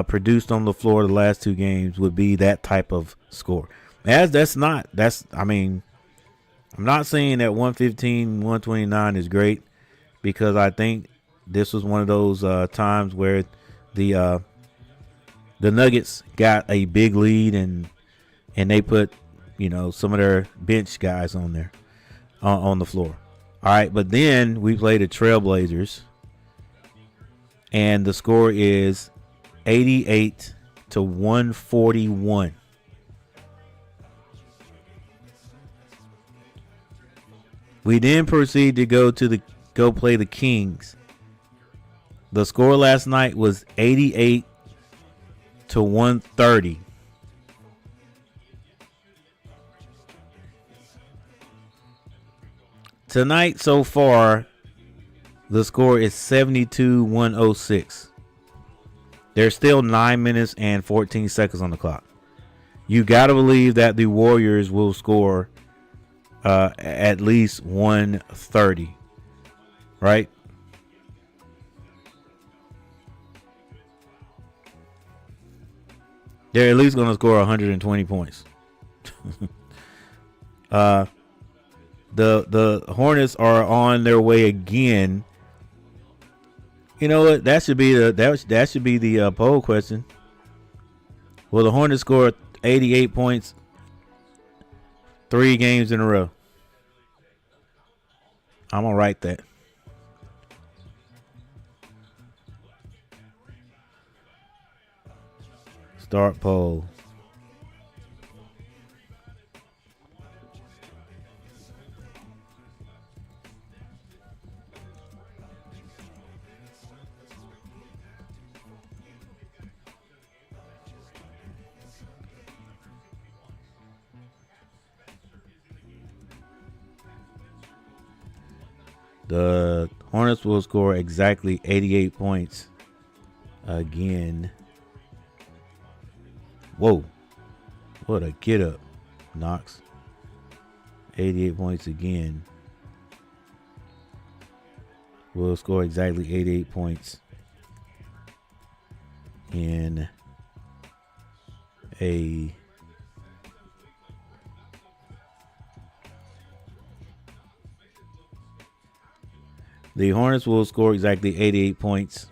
produced on the floor the last two games, would be that type of score. I'm not saying that 115, 129 is great, because I think this was one of those times where the Nuggets got a big lead and they put, some of their bench guys on there on the floor. All right, but then we play the Trailblazers, and the score is 88-141. We then proceed to go play the Kings. The score last night was 88-130. Tonight so far, The score is 72-106. There's still 9 minutes and 14 seconds on the clock. You got to believe that the Warriors will score at least 130, right? They're at least going to score 120 points. The Hornets are on their way again. You know what? That should be the poll question. Will the Hornets score 88 points 3 games in a row? I'm gonna write that. Start poll. The Hornets will score exactly 88 points again. Whoa. What a get up, Knox. 88 points again. Will score exactly 88 points in a The Hornets will score exactly 88 points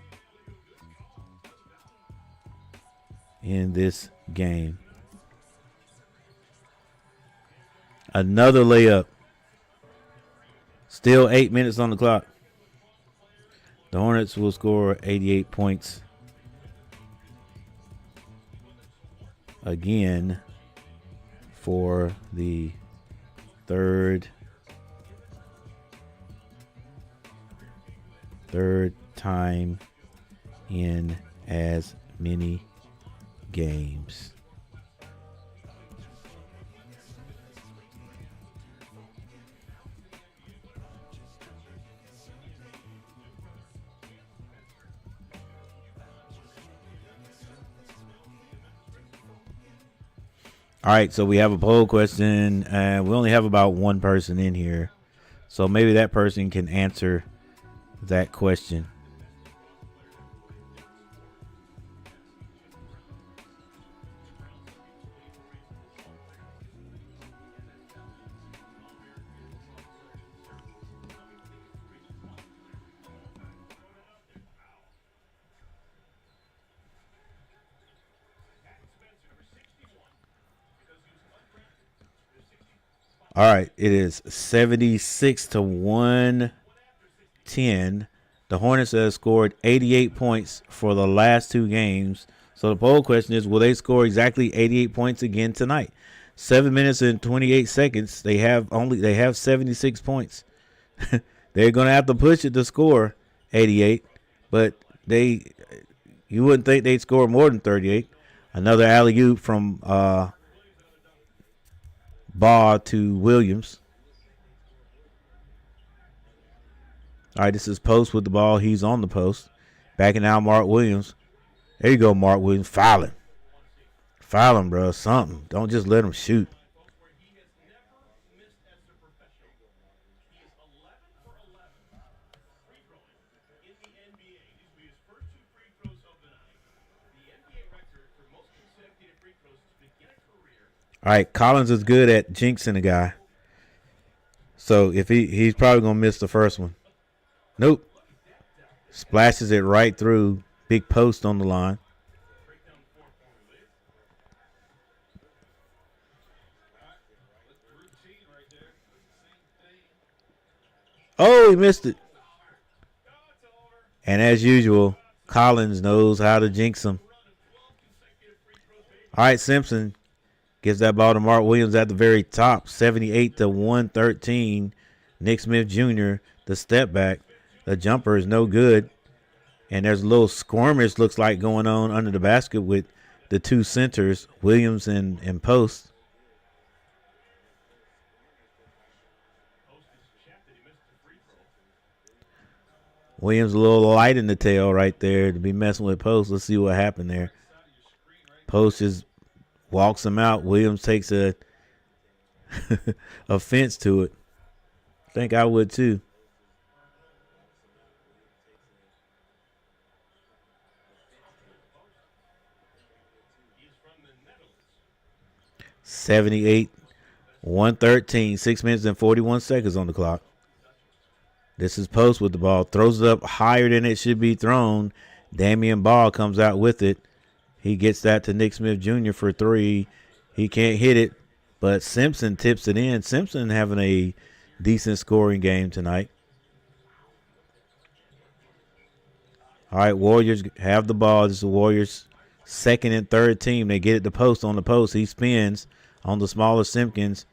in this game. Another layup. Still 8 minutes on the clock. The Hornets will score 88 points again for the third time in as many games. All right, so we have a poll question, and we only have about one person in here. So maybe that person can answer that question. All right, it is 76-110. The Hornets have scored 88 points for the last 2 games. So the poll question is, will they score exactly 88 points again tonight? 7 minutes and 28 seconds. They have 76 points. They're going to have to push it to score 88, but you wouldn't think they'd score more than 38. Another alley-oop from Ball to Williams. All right, this is Post with the ball. He's on the post. Backing out Mark Williams. There you go, Mark Williams. Foul him. Foul him, bro. Something. Don't just let him shoot. All right, Collins is good at jinxing a guy. So if he's probably going to miss the first one. Nope. Splashes it right through. Big post on the line. Oh, he missed it. And as usual, Collins knows how to jinx him. All right, Simpson gives that ball to Mark Williams at the very top. 78-113. Nick Smith Jr., the step back. The jumper is no good. And there's a little skirmish, looks like, going on under the basket with the 2 centers, Williams and Post. Williams a little light in the tail right there to be messing with Post. Let's see what happened there. Post just walks him out. Williams takes a offense to it. I think I would too. $78, 113, 6 minutes and 41 seconds on the clock. This is Post with the ball. Throws it up higher than it should be thrown. Damian Ball comes out with it. He gets that to Nick Smith Jr. for three. He can't hit it, but Simpson tips it in. Simpson having a decent scoring game tonight. All right, Warriors have the ball. This is the Warriors' second and third team. They get it to Post on the post. He spins on the smaller Simpkins.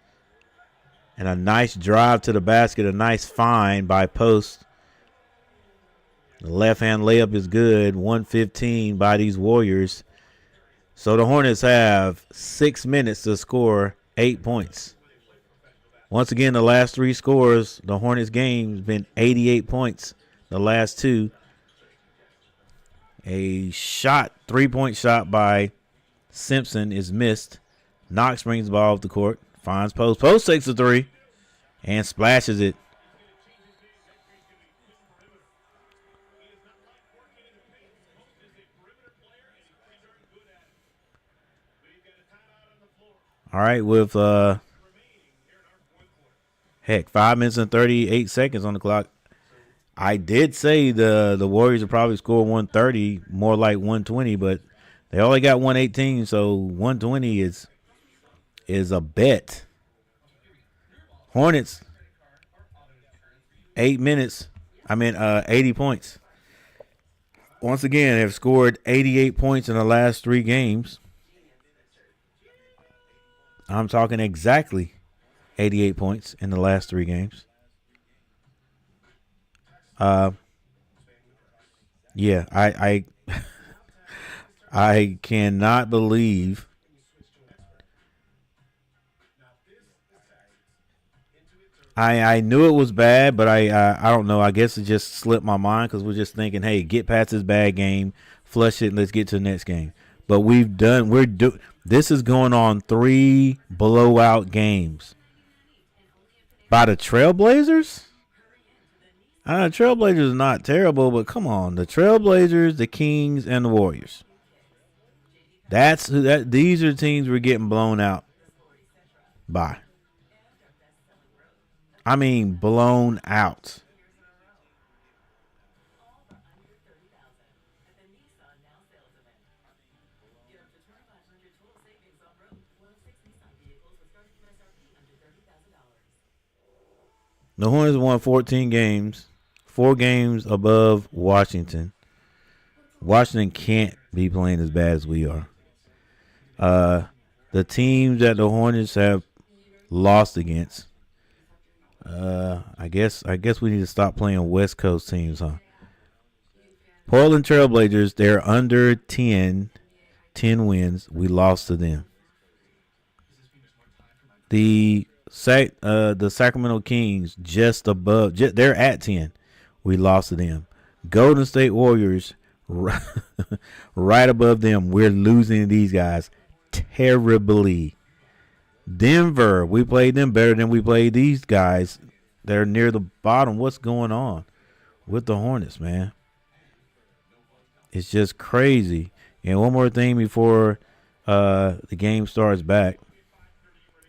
And a nice drive to the basket, a nice find by Post. The left-hand layup is good, 115 by these Warriors. So the Hornets have 6 minutes to score 8 points. Once again, the last three scores, the Hornets game has been 88 points, the last two. A shot, three-point shot by Simpson is missed. Knox brings the ball off the court. Finds Post. Post takes a three and splashes it. All right, with 5 minutes and 38 seconds on the clock. I did say the Warriors will probably score 130, more like 120, but they only got 118, so 120 is a bet. Hornets, 80 points. Once again, have scored 88 points in the last three games. I'm talking exactly 88 points in the last three games. Yeah, I I cannot believe I knew it was bad, but I don't know. I guess it just slipped my mind because we're just thinking, hey, get past this bad game, flush it, and let's get to the next game. But this is going on 3 blowout games by the Trailblazers. Trailblazers is not terrible, but come on, the Trailblazers, the Kings, and the Warriors. These are teams we're getting blown out by. I mean, blown out. The Hornets won 14 games, 4 games above Washington. Washington can't be playing as bad as we are. The teams that the Hornets have lost against, I guess we need to stop playing West Coast teams, huh? Portland Trailblazers, they're under 10 wins. We lost to them. The Sacramento Kings just above, they're at 10. We lost to them. Golden State Warriors right above them. We're losing to these guys terribly. Denver, we played them better than we played these guys. They're near the bottom. What's going on with the Hornets, man? It's just crazy. And one more thing before the game starts back,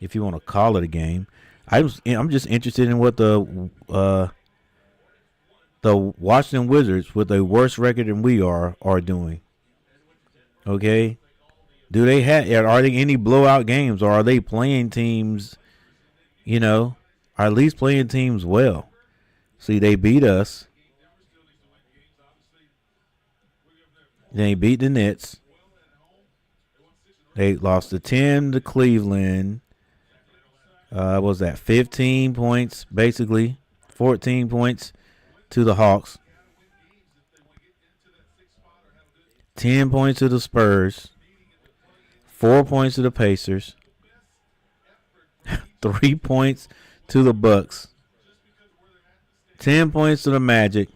if you want to call it a game. I'm just interested in what the Washington Wizards, with a worse record than we are doing. Okay? Are there any blowout games, or are they playing teams, are at least playing teams well? See, they beat us. They beat the Nets. They lost to 10 to Cleveland. What was that? 15 points, basically. 14 points to the Hawks. 10 points to the Spurs. 4 points to the Pacers. 3 points to the Bucks. 10 points to the Magic.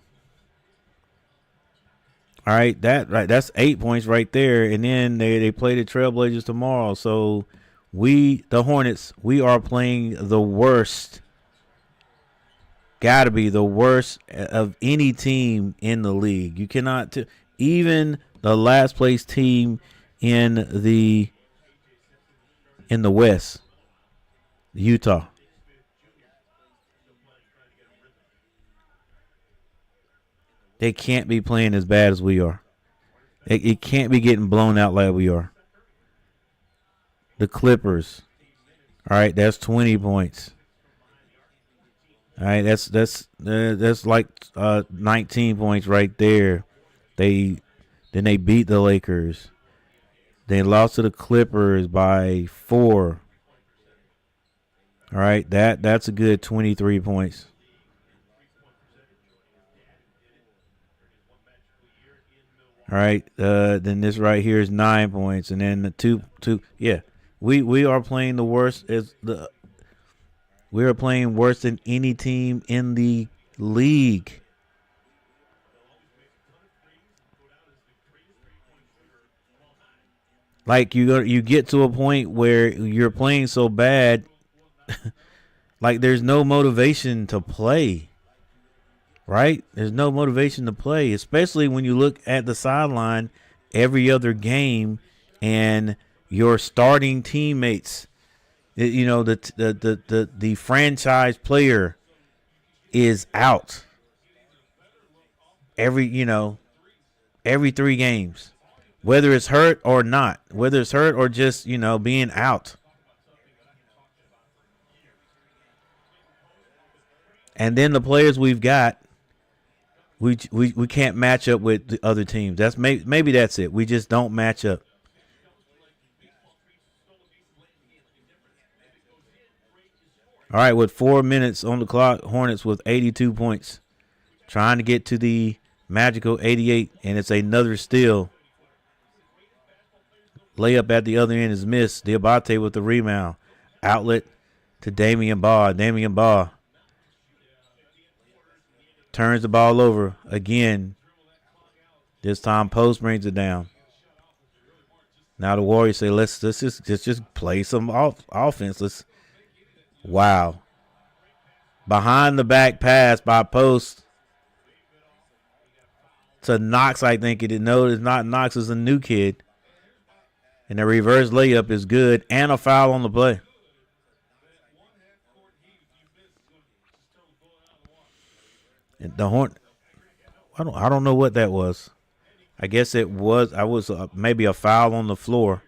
All right, that's 8 points right there, and then they play the Trailblazers tomorrow. So the Hornets, we are playing the worst. Got to be the worst of any team in the league. You cannot even the last place team in the West, Utah. They can't be playing as bad as we are. It can't be getting blown out like we are. The Clippers. All right, that's 20 points. All right, that's like 19 points right there. Then they beat the Lakers. They lost to the Clippers by 4. All right, that's a good 23 points. All right, then this right here is 9 points, and then the two. Yeah, we are playing the worst. We are playing worse than any team in the league. Like you get to a point where you're playing so bad, like there's no motivation to play. Right? There's no motivation to play, especially when you look at the sideline every other game and your starting teammates, the franchise player is out every 3 games, whether it's hurt or not, whether it's hurt or just, being out. And then the players we've got, we can't match up with the other teams. That's maybe that's it. We just don't match up. All right, with 4 minutes on the clock, Hornets with 82 points, trying to get to the magical 88, and it's another steal. Layup at the other end is missed. Diabate with the rebound. Outlet to Damian Baugh. Damian Baugh turns the ball over again. This time Post brings it down. Now the Warriors say, let's just play some offense. Wow. Behind the back pass by Post to Knox, I think it is. No, it's not Knox. It's a new kid. And the reverse layup is good and a foul on the play. And the I don't know what that was. I guess it was. Maybe a foul on the floor.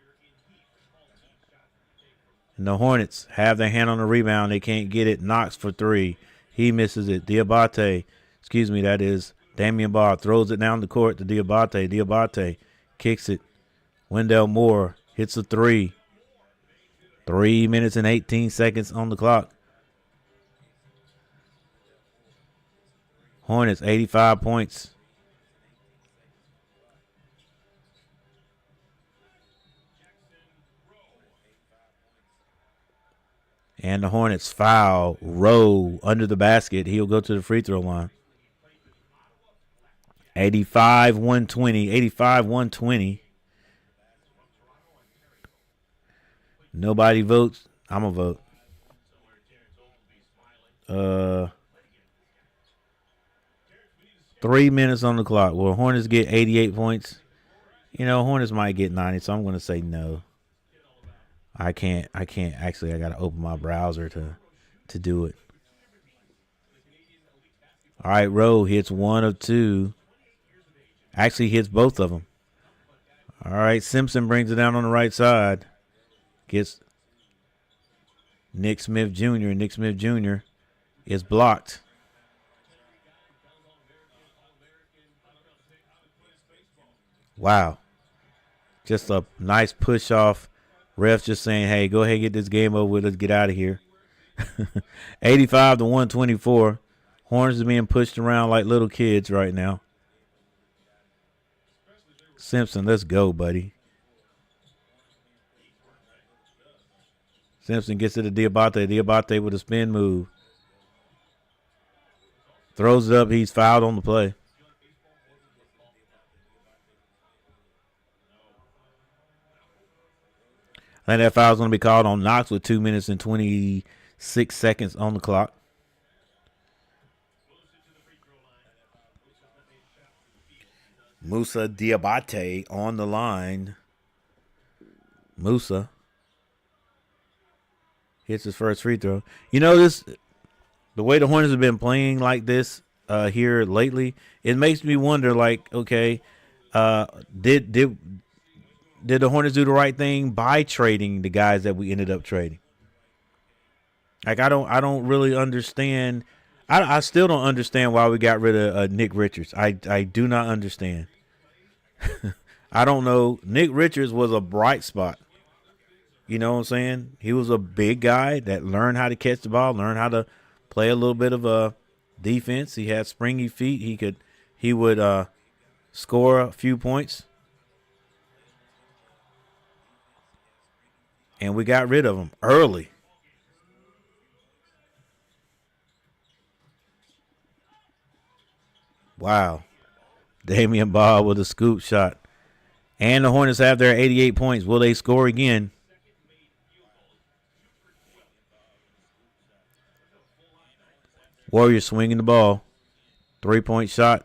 And the Hornets have their hand on the rebound. They can't get it. Knox for 3. He misses it. That is Damian Baugh throws it down the court to Diabate. Diabate kicks it. Wendell Moore hits a 3. 3 minutes and 18 seconds on the clock. Hornets, 85 points. And the Hornets foul Rowe under the basket. He'll go to the free throw line. 85-120. 85-120. Nobody votes. I'm going to vote. 3 minutes on the clock. Will Hornets get 88 points? Hornets might get 90, so I'm going to say no. I can't. Actually, I got to open my browser to do it. All right, Rowe hits 1 of 2. Actually hits both of them. All right, Simpson brings it down on the right side. Gets Nick Smith Jr. Nick Smith Jr. is blocked. Wow. Just a nice push off. Refs just saying, hey, go ahead and get this game over with. Let's get out of here. 85-124. Hornets are being pushed around like little kids right now. Simpson, let's go, buddy. Simpson gets it to Diabate. Diabate with a spin move. Throws it up. He's fouled on the play. I think that foul is going to be called on Knox with 2 minutes and 26 seconds on the clock. Musa Diabate on the line. Musa hits his first free throw. You know, the way the Hornets have been playing like this here lately, it makes me wonder, like, okay, did the Hornets do the right thing by trading the guys that we ended up trading? Like, I don't really understand. I still don't understand why we got rid of Nick Richards. I do not understand. I don't know. Nick Richards was a bright spot. You know what I'm saying? He was a big guy that learned how to catch the ball, learned how to play a little bit of a defense. He had springy feet. He would score a few points. And we got rid of him early. Wow. Damian Ball with a scoop shot. And the Hornets have their 88 points. Will they score again? Warriors swinging the ball. 3-point shot.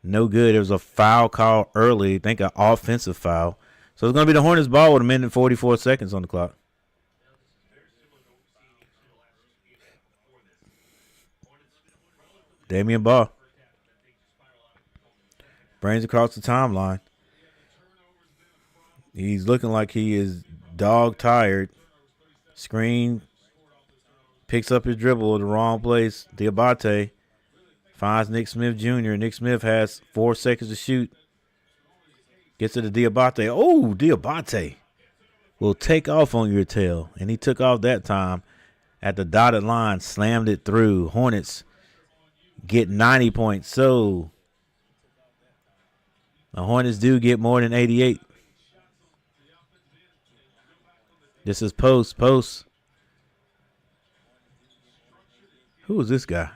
No good. It was a foul call early. I think an offensive foul. So it's going to be the Hornets ball with a minute and 44 seconds on the clock. Damian Ball brings across the timeline. He's looking like he is dog tired. Screen. Picks up his dribble in the wrong place. Diabate finds Nick Smith Jr. Nick Smith has 4 seconds to shoot. Gets to the Diabate. Oh, Diabate will take off on your tail. And he took off that time at the dotted line, slammed it through. Hornets get 90 points. So the Hornets do get more than 88. This is Post. Post. Who is this guy?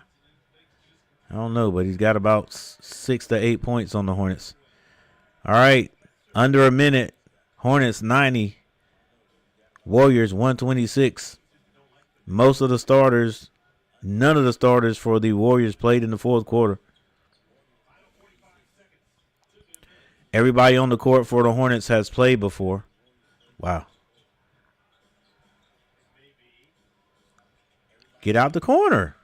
I don't know, but he's got about 6 to 8 points on the Hornets. All right, under a minute. Hornets 90. Warriors 126. Most of the starters, none of the starters for the Warriors played in the fourth quarter. Everybody on the court for the Hornets has played before. Wow. Get out the corner.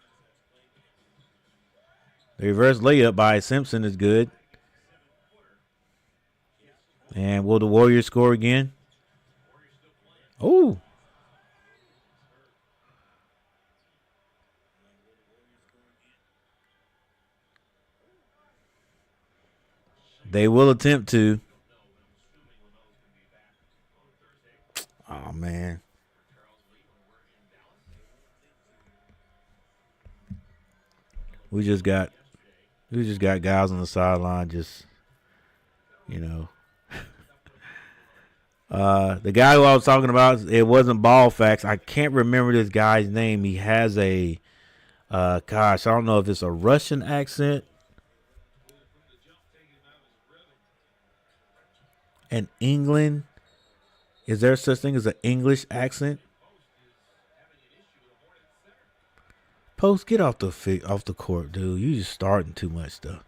The reverse layup by Simpson is good. And will the Warriors score again? Oh. They will attempt to. Oh, man. We just got guys on the sideline just, you know. The guy who I was talking about, it wasn't Ball Facts. I can't remember this guy's name. He has a, gosh, I don't know if it's a Russian accent. And England, is there such thing as an English accent? Post, get off the court, dude. You just starting too much stuff.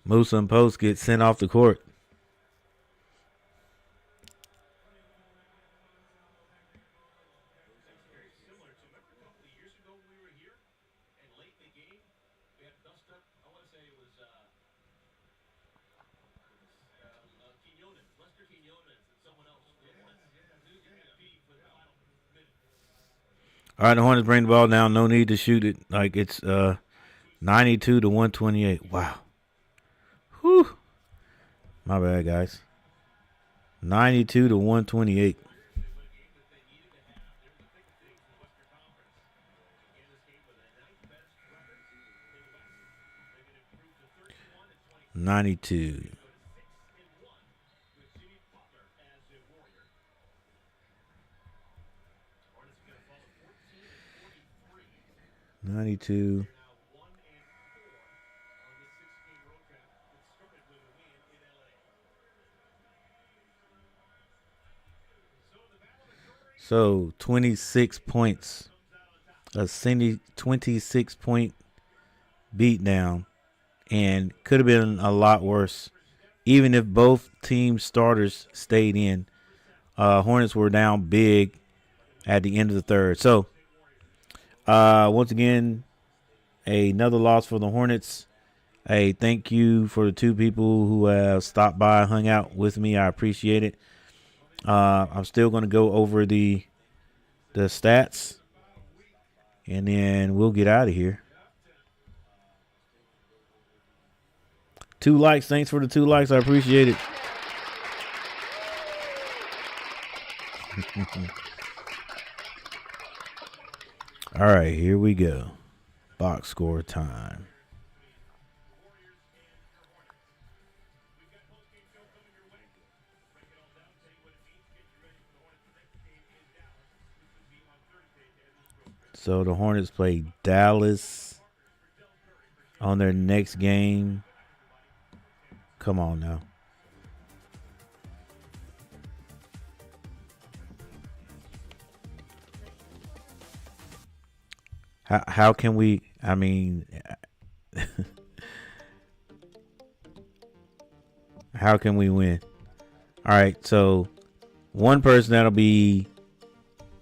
Musa and Post get sent off the court. All right, the Hornets bring the ball down. No need to shoot it. Like it's 92 to 128. Wow. Whew. My bad, guys. 92 to 128. $92. 22. So 26 points. A 26-point beatdown. And could have been a lot worse. Even if both team starters stayed in. Hornets were down big at the end of the third. So, once again, another loss for the Hornets. Hey, thank you for the two people who have stopped by and hung out with me. I appreciate it. I'm still going to go over the stats, and then we'll get out of here. 2 likes. Thanks for the 2 likes. I appreciate it. All right, here we go. Box score time. So the Hornets play Dallas on their next game. Come on now. How can we, I mean, how can we win? All right, so one person that'll be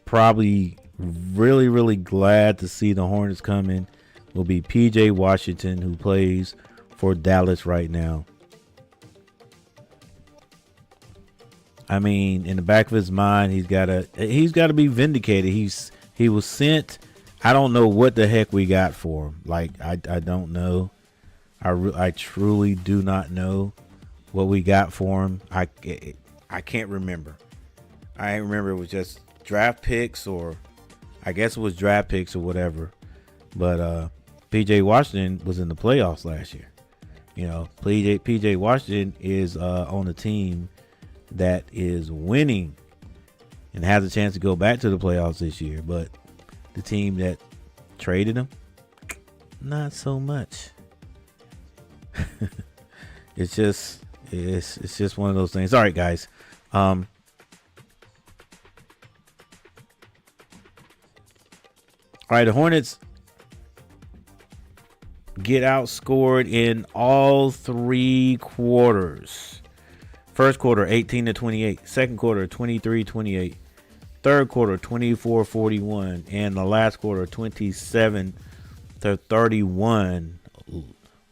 probably really, really glad to see the Hornets come in will be PJ Washington, who plays for Dallas right now. I mean, in the back of his mind, he's got to be vindicated. He was sent. I don't know what the heck we got for him. Like, I don't know. I truly do not know what we got for him. I can't remember. I remember it was just draft picks, or I guess it was draft picks or whatever. But PJ Washington was in the playoffs last year. You know, PJ Washington is on a team that is winning and has a chance to go back to the playoffs this year. But the team that traded him, not so much. It's just one of those things. All right, guys. All right, the Hornets get outscored in all 3 quarters. First quarter, 18-28. Second quarter, 23-28. Third quarter, 24-41. And the last quarter, 27-31.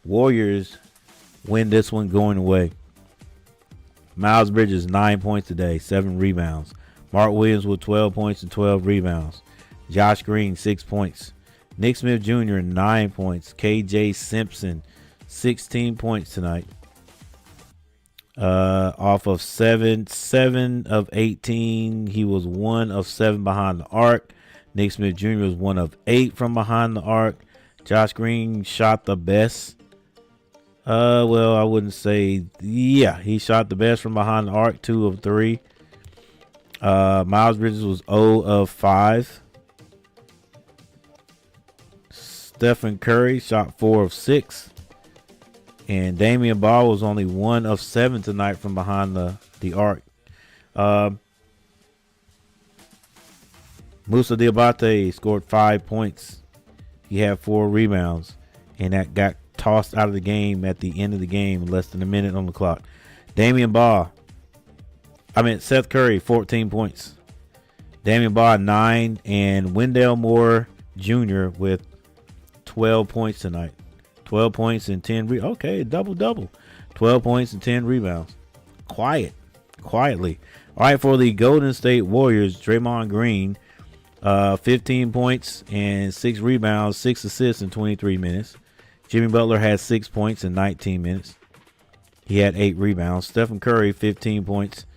Warriors win this one going away. Miles Bridges, 9 points today, 7 rebounds. Mark Williams with 12 points and 12 rebounds. Josh Green, 6 points. Nick Smith Jr., 9 points. KJ Simpson, 16 points tonight. Off of 7 of 18. He was 1 of 7 behind the arc. Nick Smith Jr. was 1 of 8 from behind the arc. Josh Green shot the best. Well, I wouldn't say. Yeah, he shot the best from behind the arc, 2 of 3. Miles Bridges was 0 of 5. Stephen Curry shot 4 of 6. And Damian Ball was only 1 of 7 tonight from behind the arc. Musa Diabate scored 5 points. He had 4 rebounds. And that got tossed out of the game at the end of the game, less than a minute on the clock. Seth Curry, 14 points. Damian Ball, 9. And Wendell Moore Jr. with 12 points tonight. 12 points and 10 okay, double. 12 points and 10 rebounds. Quietly. All right, for the Golden State Warriors, Draymond Green, 15 points and 6 rebounds, 6 assists in 23 minutes. Jimmy Butler had 6 points in 19 minutes. He had 8 rebounds. Stephen Curry, 15 points.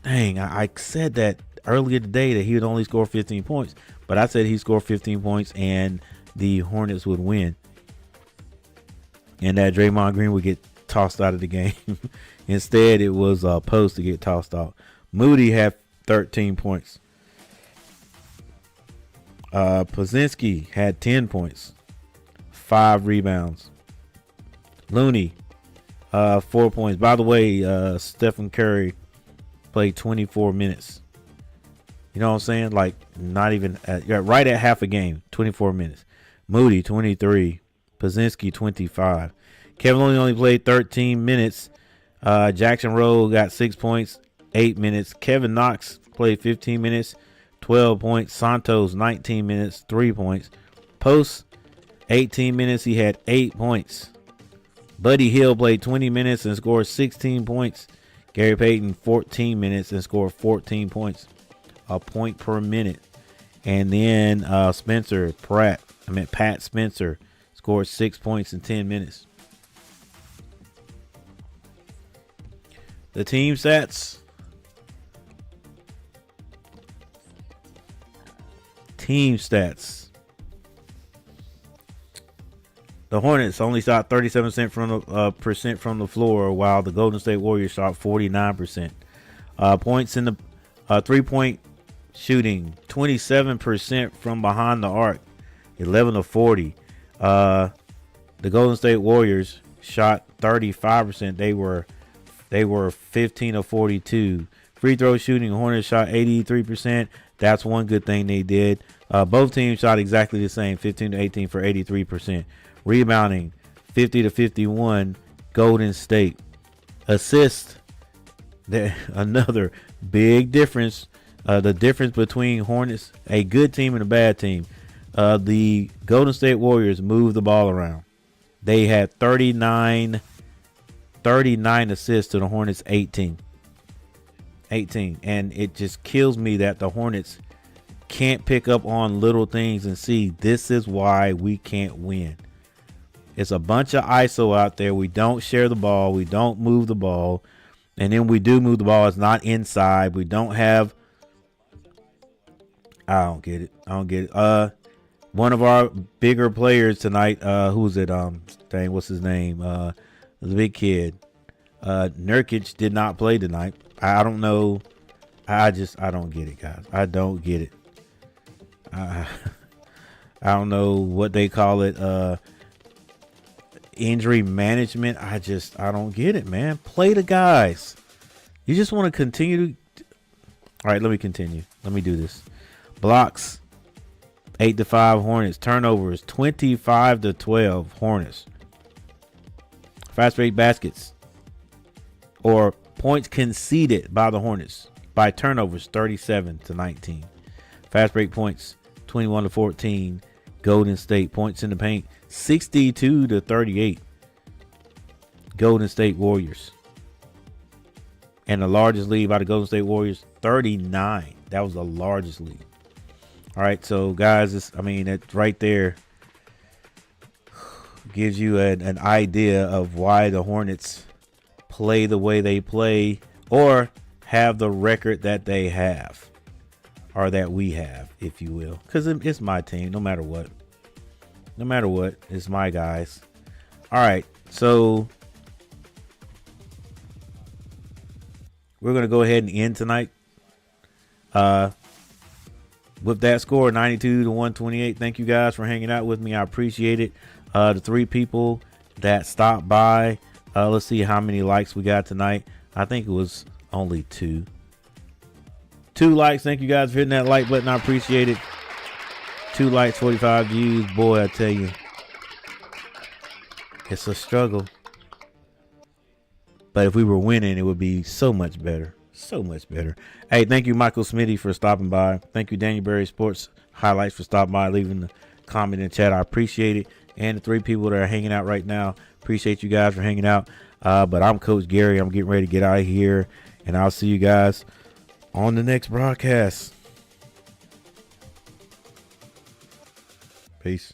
Dang, I said that earlier today that he would only score 15 points, but I said he scored 15 points and the Hornets would win. And that Draymond Green would get tossed out of the game. Instead, it was Post to get tossed out. Moody had 13 points. Pozinski had 10 points. 5 rebounds. Looney, 4 points. By the way, Stephen Curry played 24 minutes. You know what I'm saying? Like, not even right at half a game, 24 minutes. Moody, 23. Pazinski, 25. Kevin Looney only played 13 minutes. Jackson Rowe got 6 points, 8 minutes. Kevin Knox played 15 minutes, 12 points. Santos, 19 minutes, 3 points. Post, 18 minutes. He had 8 points. Buddy Hield played 20 minutes and scored 16 points. Gary Payton, 14 minutes and scored 14 points. A point per minute. And then Pat Spencer scored 6 points in 10 minutes. The team stats. The Hornets only shot 37% from the floor, while the Golden State Warriors shot 49%. Points in the 3-point shooting, 27% from behind the arc, 11 of 40. The Golden State Warriors shot 35%. They were 15 of 42. Free throw shooting, Hornets shot 83%. That's one good thing they did. Both teams shot exactly the same, 15 to 18 for 83%. Rebounding, 50 to 51, Golden State. Assists, another big difference. The difference between Hornets, a good team and a bad team. The Golden State Warriors moved the ball around. They had 39 assists to the Hornets 18. And it just kills me that the Hornets can't pick up on little things and see this is why we can't win. It's a bunch of ISO out there. We don't share the ball. We don't move the ball. And then we do move the ball. It's not inside. We don't have. I don't get it. One of our bigger players tonight, who's it? What's his name? The big kid. Nurkic did not play tonight. I don't know. I don't get it, guys. I don't get it. I don't know what they call it. Injury management. I don't get it, man. Play the guys. You just want to continue to. All right, let me continue. Let me do this. Blocks, 8 to 5 Hornets. Turnovers, 25 to 12 Hornets. Fast break baskets or points conceded by the Hornets by turnovers, 37 to 19. Fast break points, 21 to 14 Golden State. Points in the paint, 62 to 38 Golden State Warriors. And the largest lead by the Golden State Warriors, 39. That was the largest lead. All right, so guys, it's right there gives you an idea of why the Hornets play the way they play or have the record that they have, or that we have, if you will, because it's my team. No matter what, it's my guys. All right, so we're gonna go ahead and end tonight with that score, 92 to 128. Thank you guys for hanging out with me. I appreciate it. The 3 people that stopped by. Let's see how many likes we got tonight. I think it was only 2. 2 likes. Thank you guys for hitting that like button. I appreciate it. 2 likes, 45 views. Boy, I tell you, it's a struggle. But if we were winning, it would be so much better. So much better. Hey, thank you, Michael Smitty, for stopping by. Thank you, Daniel Berry Sports Highlights, for stopping by, leaving the comment in the chat. I appreciate it. And the 3 people that are hanging out right now, appreciate you guys for hanging out. But I'm Coach Gary. I'm getting ready to get out of here, and I'll see you guys on the next broadcast. Peace.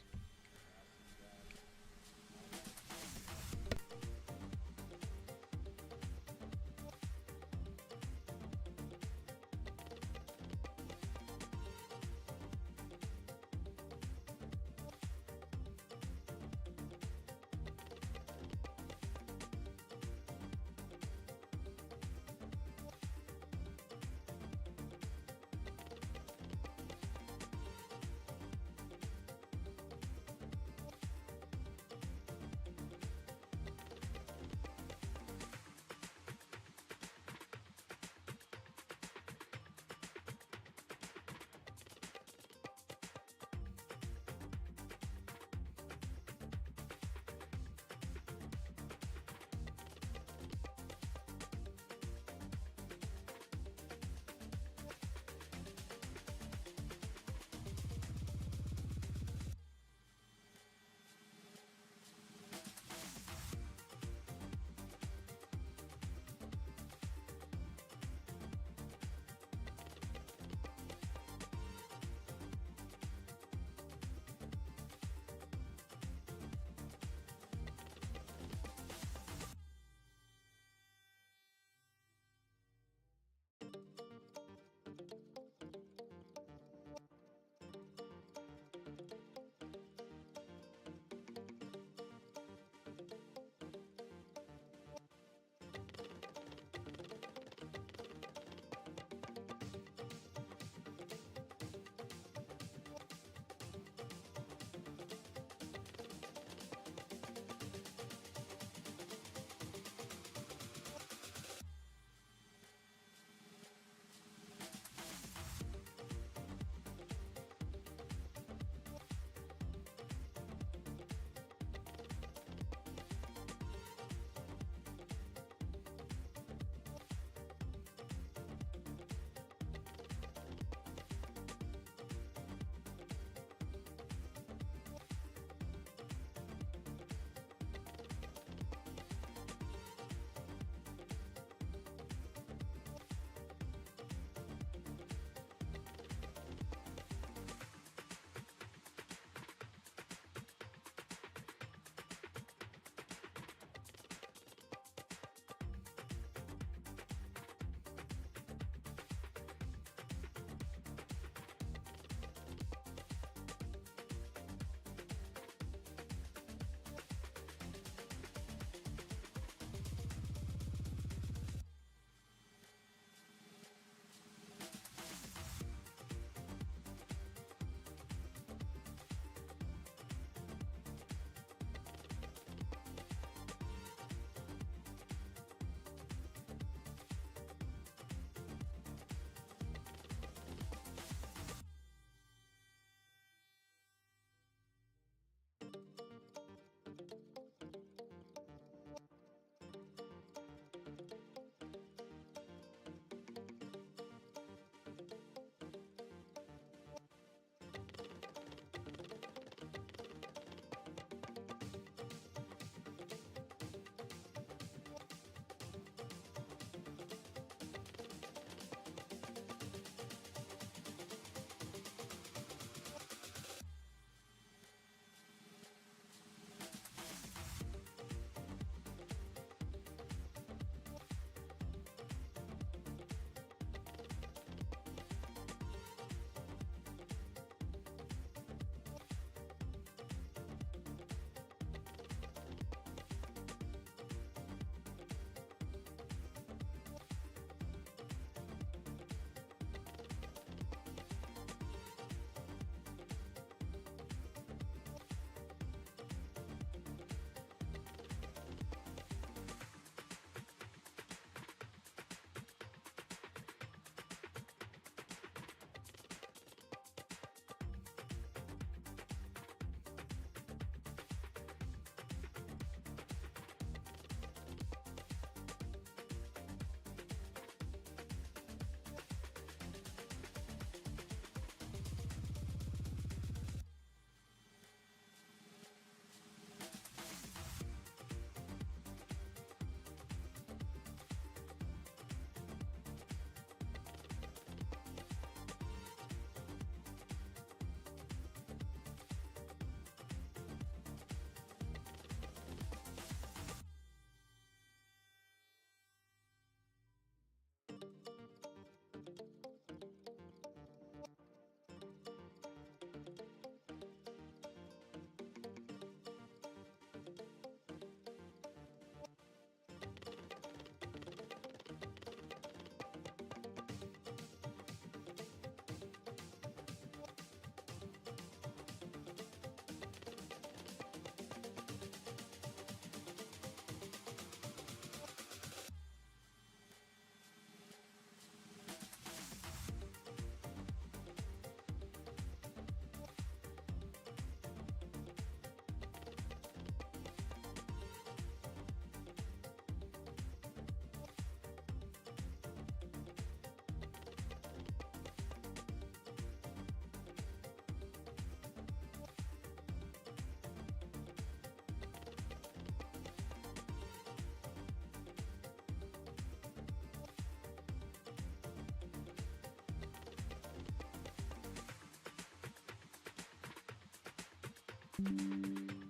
Peace.